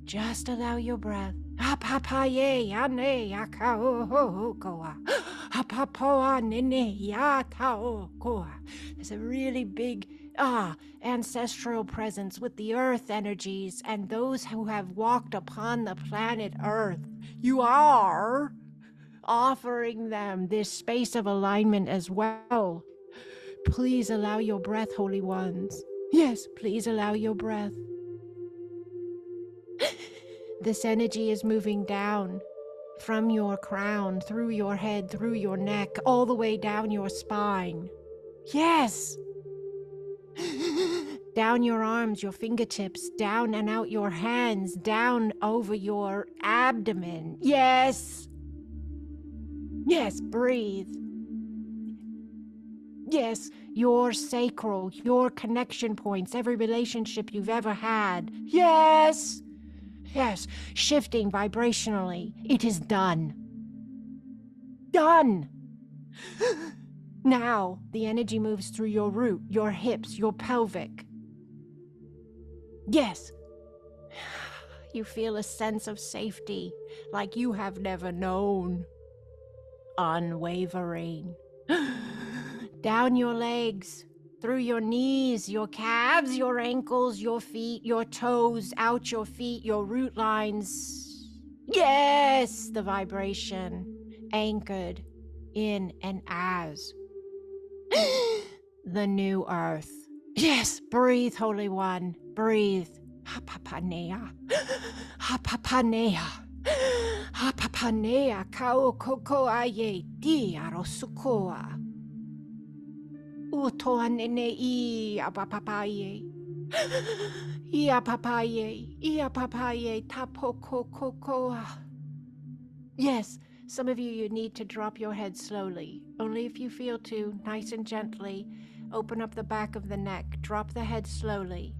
Just allow your breath. There's a really big ancestral presence with the earth energies and those who have walked upon the planet Earth. You are offering them this space of alignment as well. Please allow your breath, Holy Ones. Yes, please allow your breath. This energy is moving down from your crown, through your head, through your neck, all the way down your spine. Yes! Down your arms, your fingertips, down and out your hands, down over your abdomen. Yes! Yes, breathe. Yes, your sacral, your connection points, every relationship you've ever had. Yes! Yes, shifting vibrationally. It is done. Done! Now, the energy moves through your root, your hips, your pelvic. Yes. You feel a sense of safety like you have never known. Unwavering. Down your legs, through your knees, your calves, your ankles, your feet, your toes, out your feet, your root lines. Yes, the vibration anchored in and as the new earth. Yes, breathe, Holy One, breathe. Hapapanea, hapapanea, hapapanea, kao koko aye di arosukoa. Ia papaye, tapoko kokoa. Yes, some of you need to drop your head slowly, only if you feel to, nice and gently. Open up the back of the neck, drop the head slowly.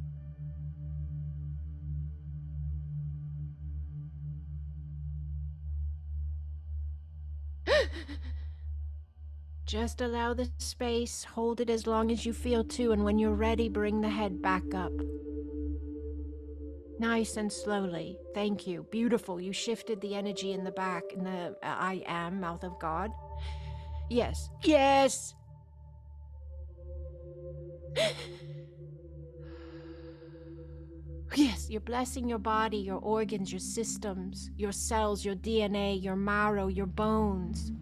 Just allow the space, hold it as long as you feel to, and when you're ready, bring the head back up. Nice and slowly. Thank you. Beautiful. You shifted the energy in the back, in the I am, mouth of God. Yes. Yes! Yes, you're blessing your body, your organs, your systems, your cells, your DNA, your marrow, your bones.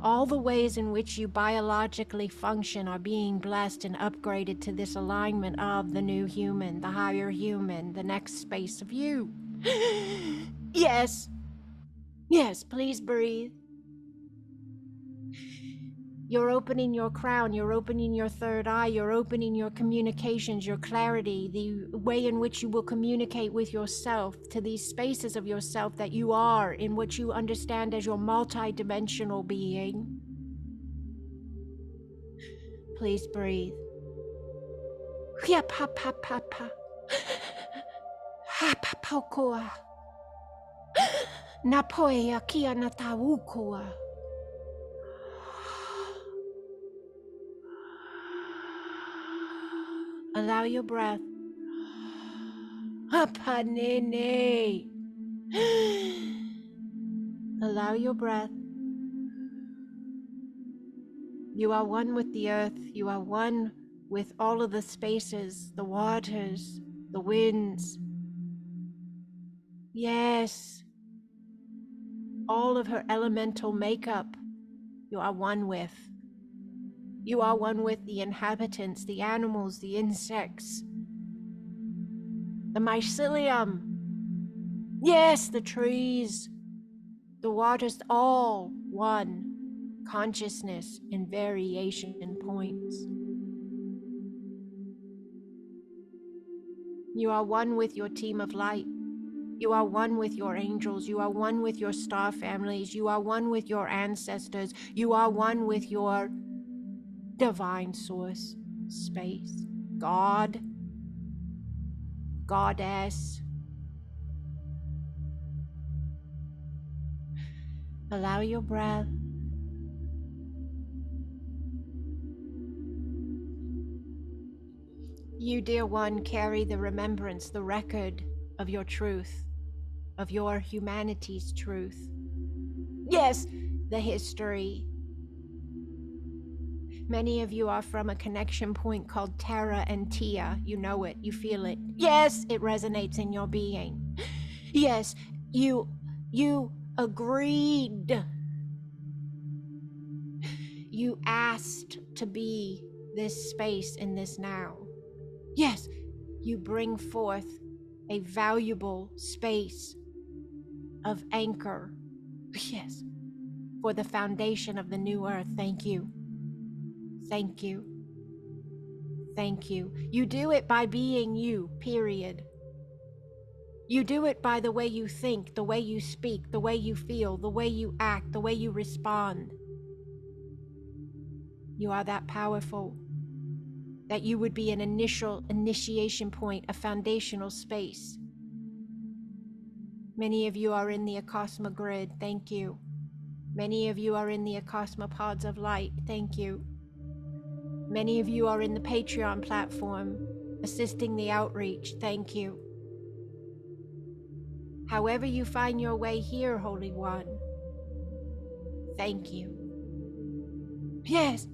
All the ways in which you biologically function are being blessed and upgraded to this alignment of the new human, the higher human, the next space of you. Yes. Yes, please breathe. You're opening your crown, you're opening your third eye, you're opening your communications, your clarity, the way in which you will communicate with yourself to these spaces of yourself that you are in what you understand as your multi-dimensional being. Please breathe. Ya pa pa pa pa. Ha pa pa koa. Na poe kia na taukoa. Allow your breath. Apanene. Allow your breath. You are one with the earth. You are one with all of the spaces, the waters, the winds. Yes. All of her elemental makeup, you are one with. You are one with the inhabitants, the animals, the insects, the mycelium. Yes, the trees, the waters, all one. Consciousness in variation points. You are one with your team of light. You are one with your angels. You are one with your star families. You are one with your ancestors. You are one with your divine source, space, God, goddess. Allow your breath. You, dear one, carry the remembrance, the record of your truth, of your humanity's truth. Yes, the history. Many of you are from a connection point called Terra and Tia. You know it, you feel it. Yes, it resonates in your being. Yes, you agreed. You asked to be this space in this now. Yes, you bring forth a valuable space of anchor. Yes, for the foundation of the new earth. Thank you. Thank you. Thank you. You do it by being you, period. You do it by the way you think, the way you speak, the way you feel, the way you act, the way you respond. You are that powerful that you would be an initial initiation point, a foundational space. Many of you are in the Acasma grid. Thank you. Many of you are in the Acasma pods of light. Thank you. Many of you are in the Patreon platform, assisting the outreach. Thank you. However you find your way here, Holy One, thank you. Yes.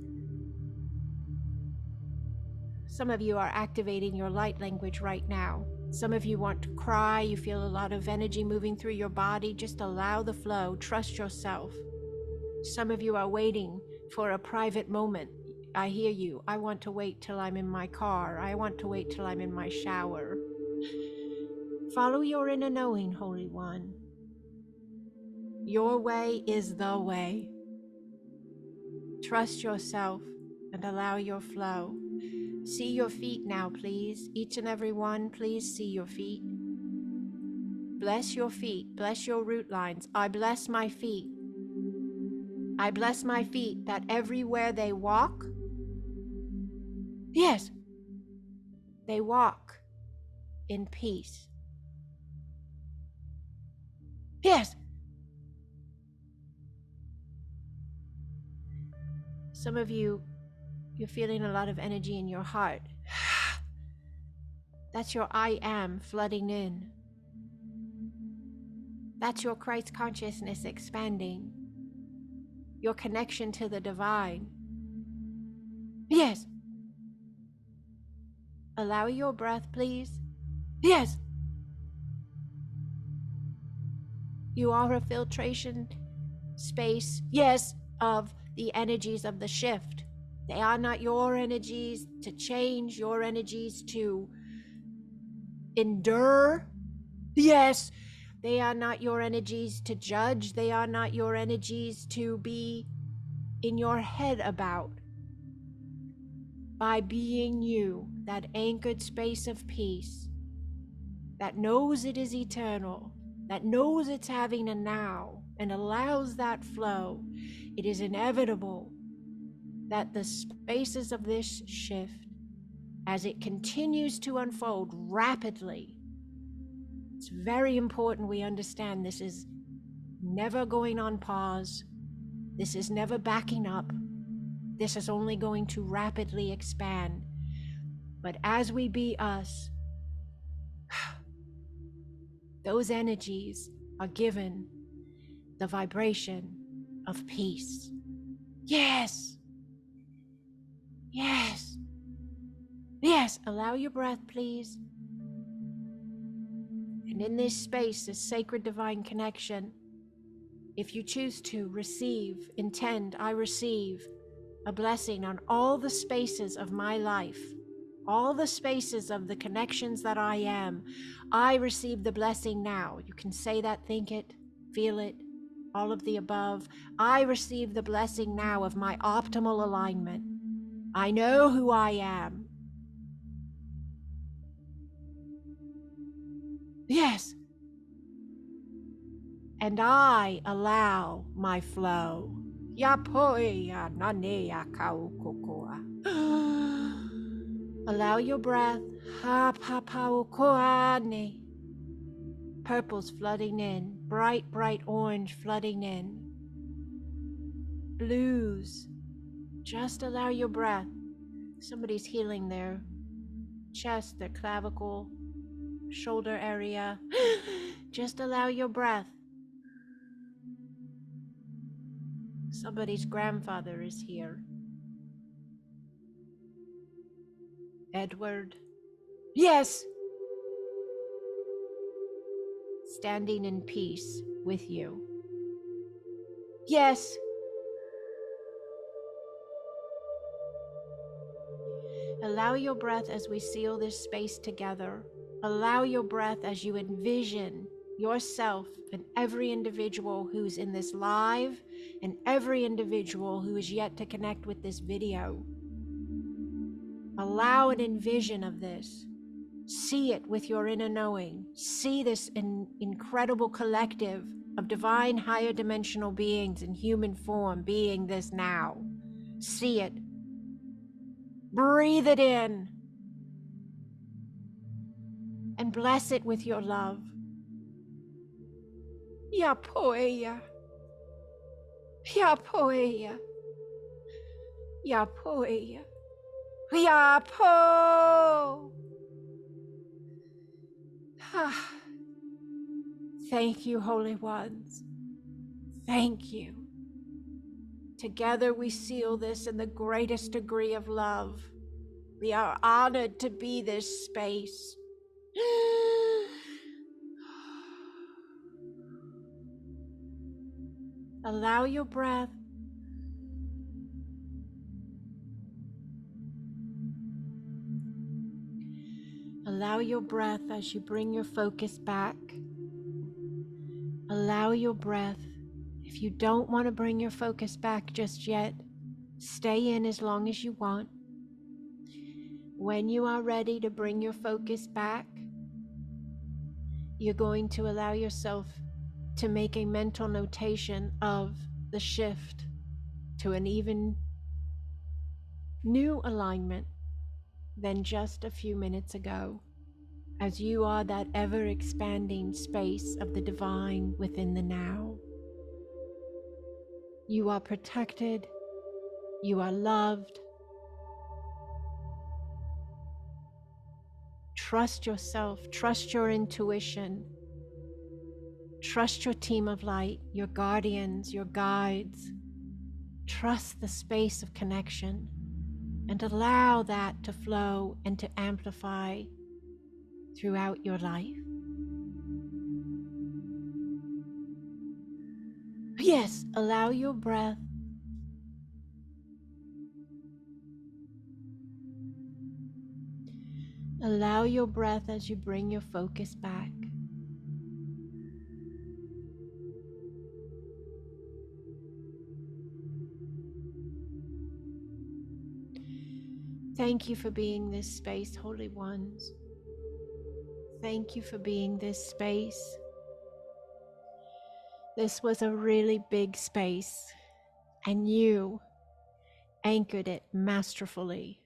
Some of you are activating your light language right now. Some of you want to cry. You feel a lot of energy moving through your body. Just allow the flow. Trust yourself. Some of you are waiting for a private moment. I hear you. I want to wait till I'm in my car. I want to wait till I'm in my shower. Follow your inner knowing, Holy One. Your way is the way. Trust yourself and allow your flow. See your feet now, please. Each and every one, please see your feet. Bless your feet. Bless your root lines. I bless my feet. I bless my feet that everywhere they walk, yes, they walk in peace. Yes. Some of you, you're feeling a lot of energy in your heart. That's your I am flooding in. That's your Christ consciousness expanding. Your connection to the divine. Yes. Allow your breath, please. Yes. You are a filtration space, yes, of the energies of the shift. They are not your energies to change, your energies to endure. Yes, they are not your energies to judge. They are not your energies to be in your head about. By being you, that anchored space of peace, that knows it is eternal, that knows it's having a now and allows that flow, it is inevitable that the spaces of this shift, as it continues to unfold rapidly, it's very important we understand this is never going on pause. This is never backing up. This is only going to rapidly expand. But as we be us, those energies are given the vibration of peace. Yes. Yes. Yes. Allow your breath, please. And in this space, this sacred divine connection, if you choose to receive, intend, I receive a blessing on all the spaces of my life, all the spaces of the connections that I am, I receive the blessing now. You can say that, think it, feel it, all of the above. I receive the blessing now of my optimal alignment. I know who I am. Yes. And I allow my flow. Allow your breath. Purple's flooding in. Bright, bright orange flooding in. Blues. Just allow your breath. Somebody's healing their chest, their clavicle, shoulder area. Just allow your breath. Somebody's grandfather is here. Edward. Yes. Standing in peace with you. Yes. Allow your breath as we seal this space together. Allow your breath as you envision yourself and every individual who's in this live and every individual who is yet to connect with this video. Allow an envision of this. See it with your inner knowing. See this incredible collective of divine higher dimensional beings in human form being this now. See it. Breathe it in. And bless it with your love. Yapoeya. Yapoeya. Yapoeya. Yapo. Thank you, Holy Ones. Thank you. Together we seal this in the greatest degree of love. We are honored to be this space. Allow your breath. Allow your breath as you bring your focus back. Allow your breath. If you don't want to bring your focus back just yet, stay in as long as you want. When you are ready to bring your focus back, you're going to allow yourself to make a mental notation of the shift to an even new alignment than just a few minutes ago, as you are that ever-expanding space of the divine within the now. You are protected. You are loved. Trust yourself. Trust your intuition. Trust your team of light, your guardians, your guides. Trust the space of connection and allow that to flow and to amplify throughout your life. Yes, allow your breath. Allow your breath as you bring your focus back. Thank you for being this space, Holy Ones. Thank you for being this space. This was a really big space, and you anchored it masterfully.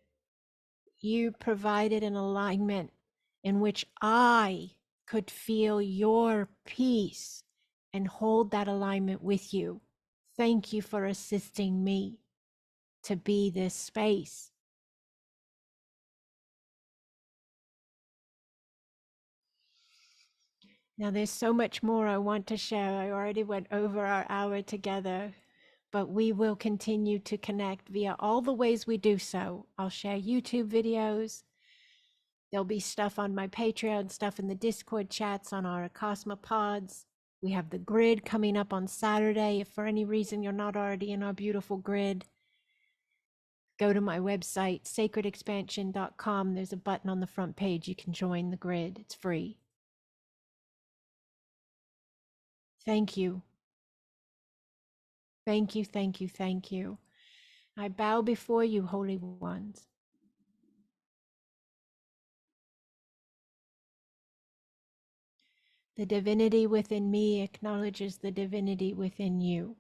You provided an alignment in which I could feel your peace and hold that alignment with you. Thank you for assisting me to be this space. Now, there's so much more I want to share. I already went over our hour together, but we will continue to connect via all the ways we do so. I'll share YouTube videos. There'll be stuff on my Patreon, stuff in the Discord chats, on our Acasma pods. We have the grid coming up on Saturday. If for any reason you're not already in our beautiful grid, go to my website, sacredexpansion.com. There's a button on the front page. You can join the grid. It's free. Thank you. Thank you, thank you, thank you. I bow before you, Holy Ones. The divinity within me acknowledges the divinity within you.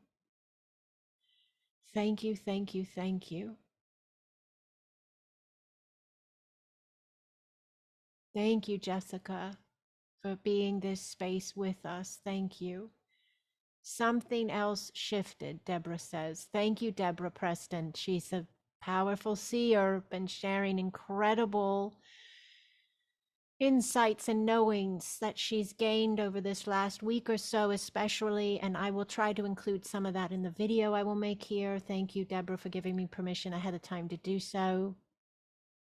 Thank you, thank you, thank you. Thank you, Jessica, for being this space with us. Thank you. Something else shifted, Deborah says. Thank you, Deborah Preston. She's a powerful seer, been sharing incredible insights and knowings that she's gained over this last week or so, especially, and I will try to include some of that in the video I will make here. Thank you, Deborah, for giving me permission ahead of time to do so.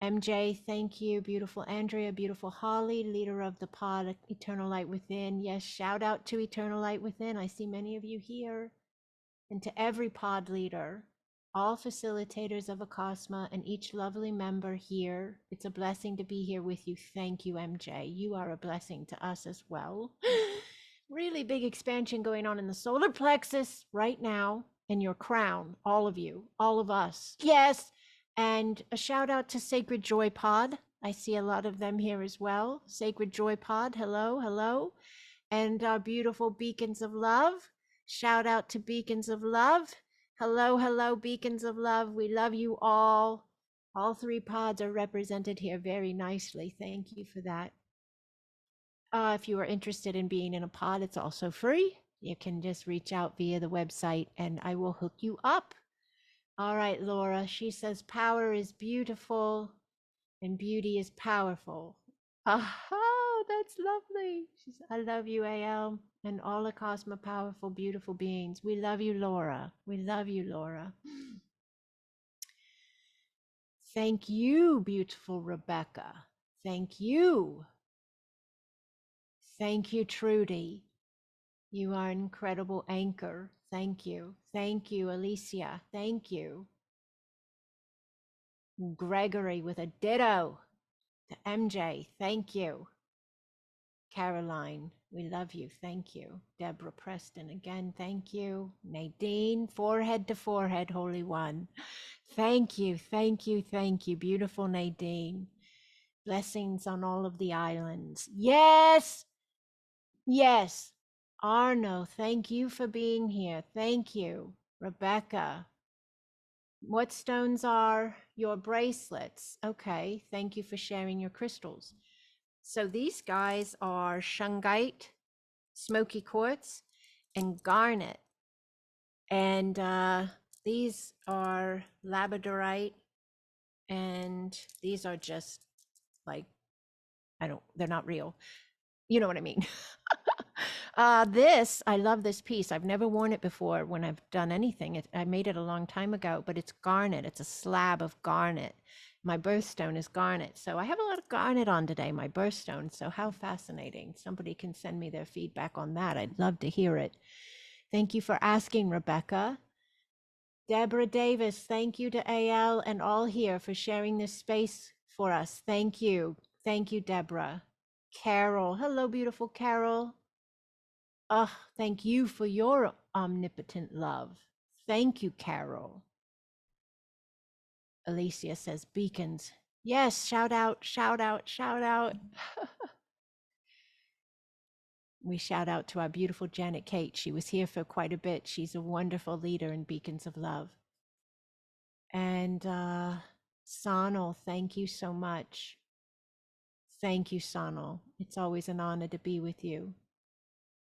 MJ, thank you. Beautiful Andrea, beautiful Holly, leader of the pod, Eternal Light Within. Yes, shout out to Eternal Light Within. I see many of you here. And to every pod leader, all facilitators of Acasma, and each lovely member here. It's a blessing to be here with you. Thank you, MJ. You are a blessing to us as well. Really big expansion going on in the solar plexus right now, and your crown, all of you, all of us. Yes. And a shout out to Sacred Joy Pod. I see a lot of them here as well. Sacred Joy Pod, hello, hello. And our beautiful Beacons of Love. Shout out to Beacons of Love. Hello, hello, Beacons of Love. We love you all. All three pods are represented here very nicely. Thank you for that. If you are interested in being in a pod, it's also free. You can just reach out via the website and I will hook you up. All right, Laura. She says power is beautiful and beauty is powerful. Oh, that's lovely. She says, I love you, AL, and all the Cosmo powerful, beautiful beings. We love you, Laura. We love you, Laura. Thank you, beautiful Rebecca. Thank you. Thank you, Trudy. You are an incredible anchor. Thank you. Thank you, Alicia. Thank you. Gregory with a ditto to MJ. Thank you. Caroline, we love you. Thank you. Deborah Preston, again, thank you. Nadine, forehead to forehead, Holy One. Thank you, thank you, thank you. Beautiful Nadine. Blessings on all of the islands. Yes, yes. Arno, thank you for being here. Thank you. Rebecca, what stones are your bracelets? Okay, thank you for sharing your crystals. So these guys are shungite, smoky quartz, and garnet. And these are labradorite, and these are just like, they're not real. You know what I mean? I love this piece. I've never worn it before when I've done anything. I made it a long time ago, but it's garnet. It's a slab of garnet. My birthstone is garnet. So I have a lot of garnet on today, my birthstone. So how fascinating. Somebody can send me their feedback on that. I'd love to hear it. Thank you for asking, Rebecca. Deborah Davis, thank you to AL and all here for sharing this space for us. Thank you. Thank you, Deborah. Carol, hello, beautiful Carol. Thank you for your omnipotent love. Thank you, Carol. Alicia says beacons. Yes, shout out, shout out, shout out. We shout out to our beautiful Janet Kate. She was here for quite a bit. She's a wonderful leader in Beacons of Love. And Sonal, thank you so much. Thank you, Sonal. It's always an honor to be with you.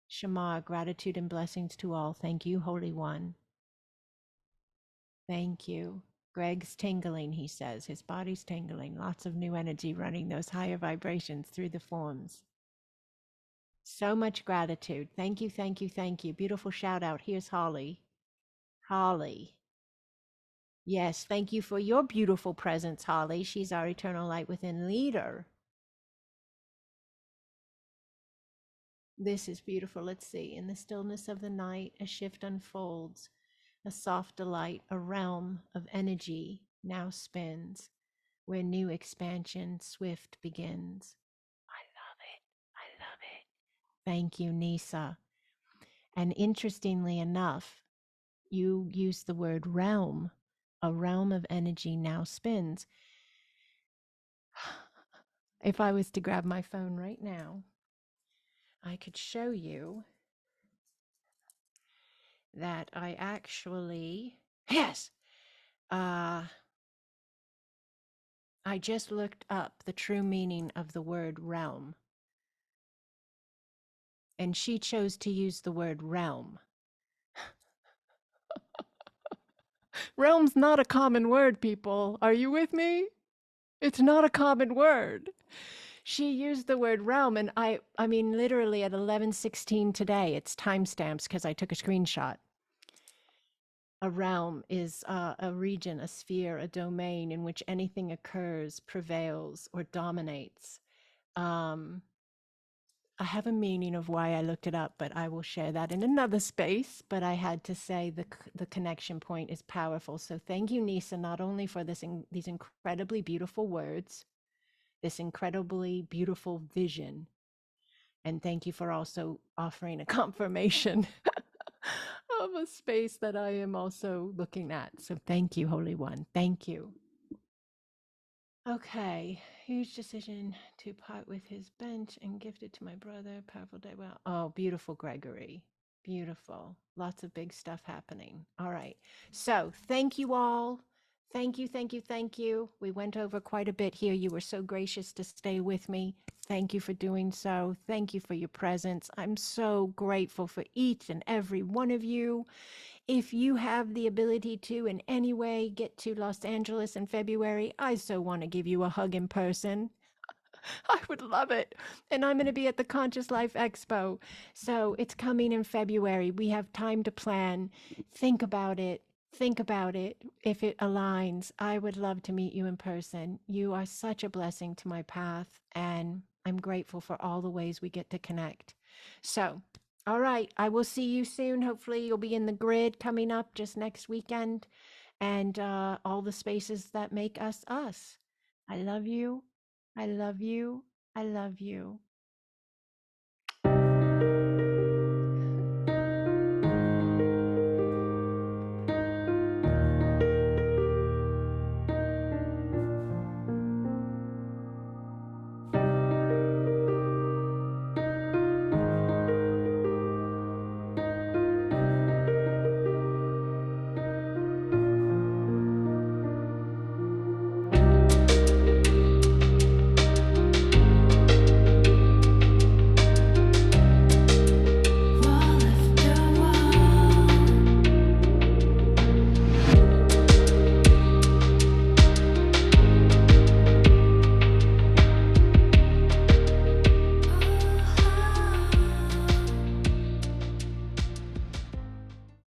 Shamar, gratitude and blessings to all. Thank you, Holy One. Thank you. Greg's tingling, he says. His body's tingling. Lots of new energy running those higher vibrations through the forms. So much gratitude. Thank you, thank you, thank you. Beautiful shout out. Here's Holly. Holly. Yes, thank you for your beautiful presence, Holly. She's our eternal light within leader. This is beautiful. Let's see. In the stillness of the night, a shift unfolds. A soft delight, a realm of energy now spins, where new expansion swift begins. I love it. I love it. Thank you, Nisa. And interestingly enough, you use the word realm. A realm of energy now spins. If I was to grab my phone right now, I could show you that I actually, yes, I just looked up the true meaning of the word realm. And she chose to use the word realm. Realm's not a common word, people. Are you with me? It's not a common word. She used the word realm, and I mean, literally at 11:16 today, it's timestamps because I took a screenshot. A realm is a region, a sphere, a domain in which anything occurs, prevails, or dominates. I have a meaning of why I looked it up, but I will share that in another space. But I had to say the connection point is powerful. So thank you, Nisa, not only for these incredibly beautiful words, this incredibly beautiful vision, and thank you for also offering a confirmation of a space that I am also looking at. So thank you, Holy One. Thank you. Okay, huge decision to part with his bench and gift it to my brother. Powerful day. Well, oh, beautiful, Gregory. Beautiful. Lots of big stuff happening. All right. So thank you all. Thank you, thank you, thank you. We went over quite a bit here. You were so gracious to stay with me. Thank you for doing so. Thank you for your presence. I'm so grateful for each and every one of you. If you have the ability to in any way get to Los Angeles in February, I so want to give you a hug in person. I would love it. And I'm going to be at the Conscious Life Expo. So it's coming in February. We have time to plan. Think about it. Think about it. If it aligns, I would love to meet you in person. You are such a blessing to my path, and I'm grateful for all the ways we get to connect. So, all right, I will see you soon. Hopefully, you'll be in the grid coming up just next weekend, and all the spaces that make us us. I love you. I love you. I love you.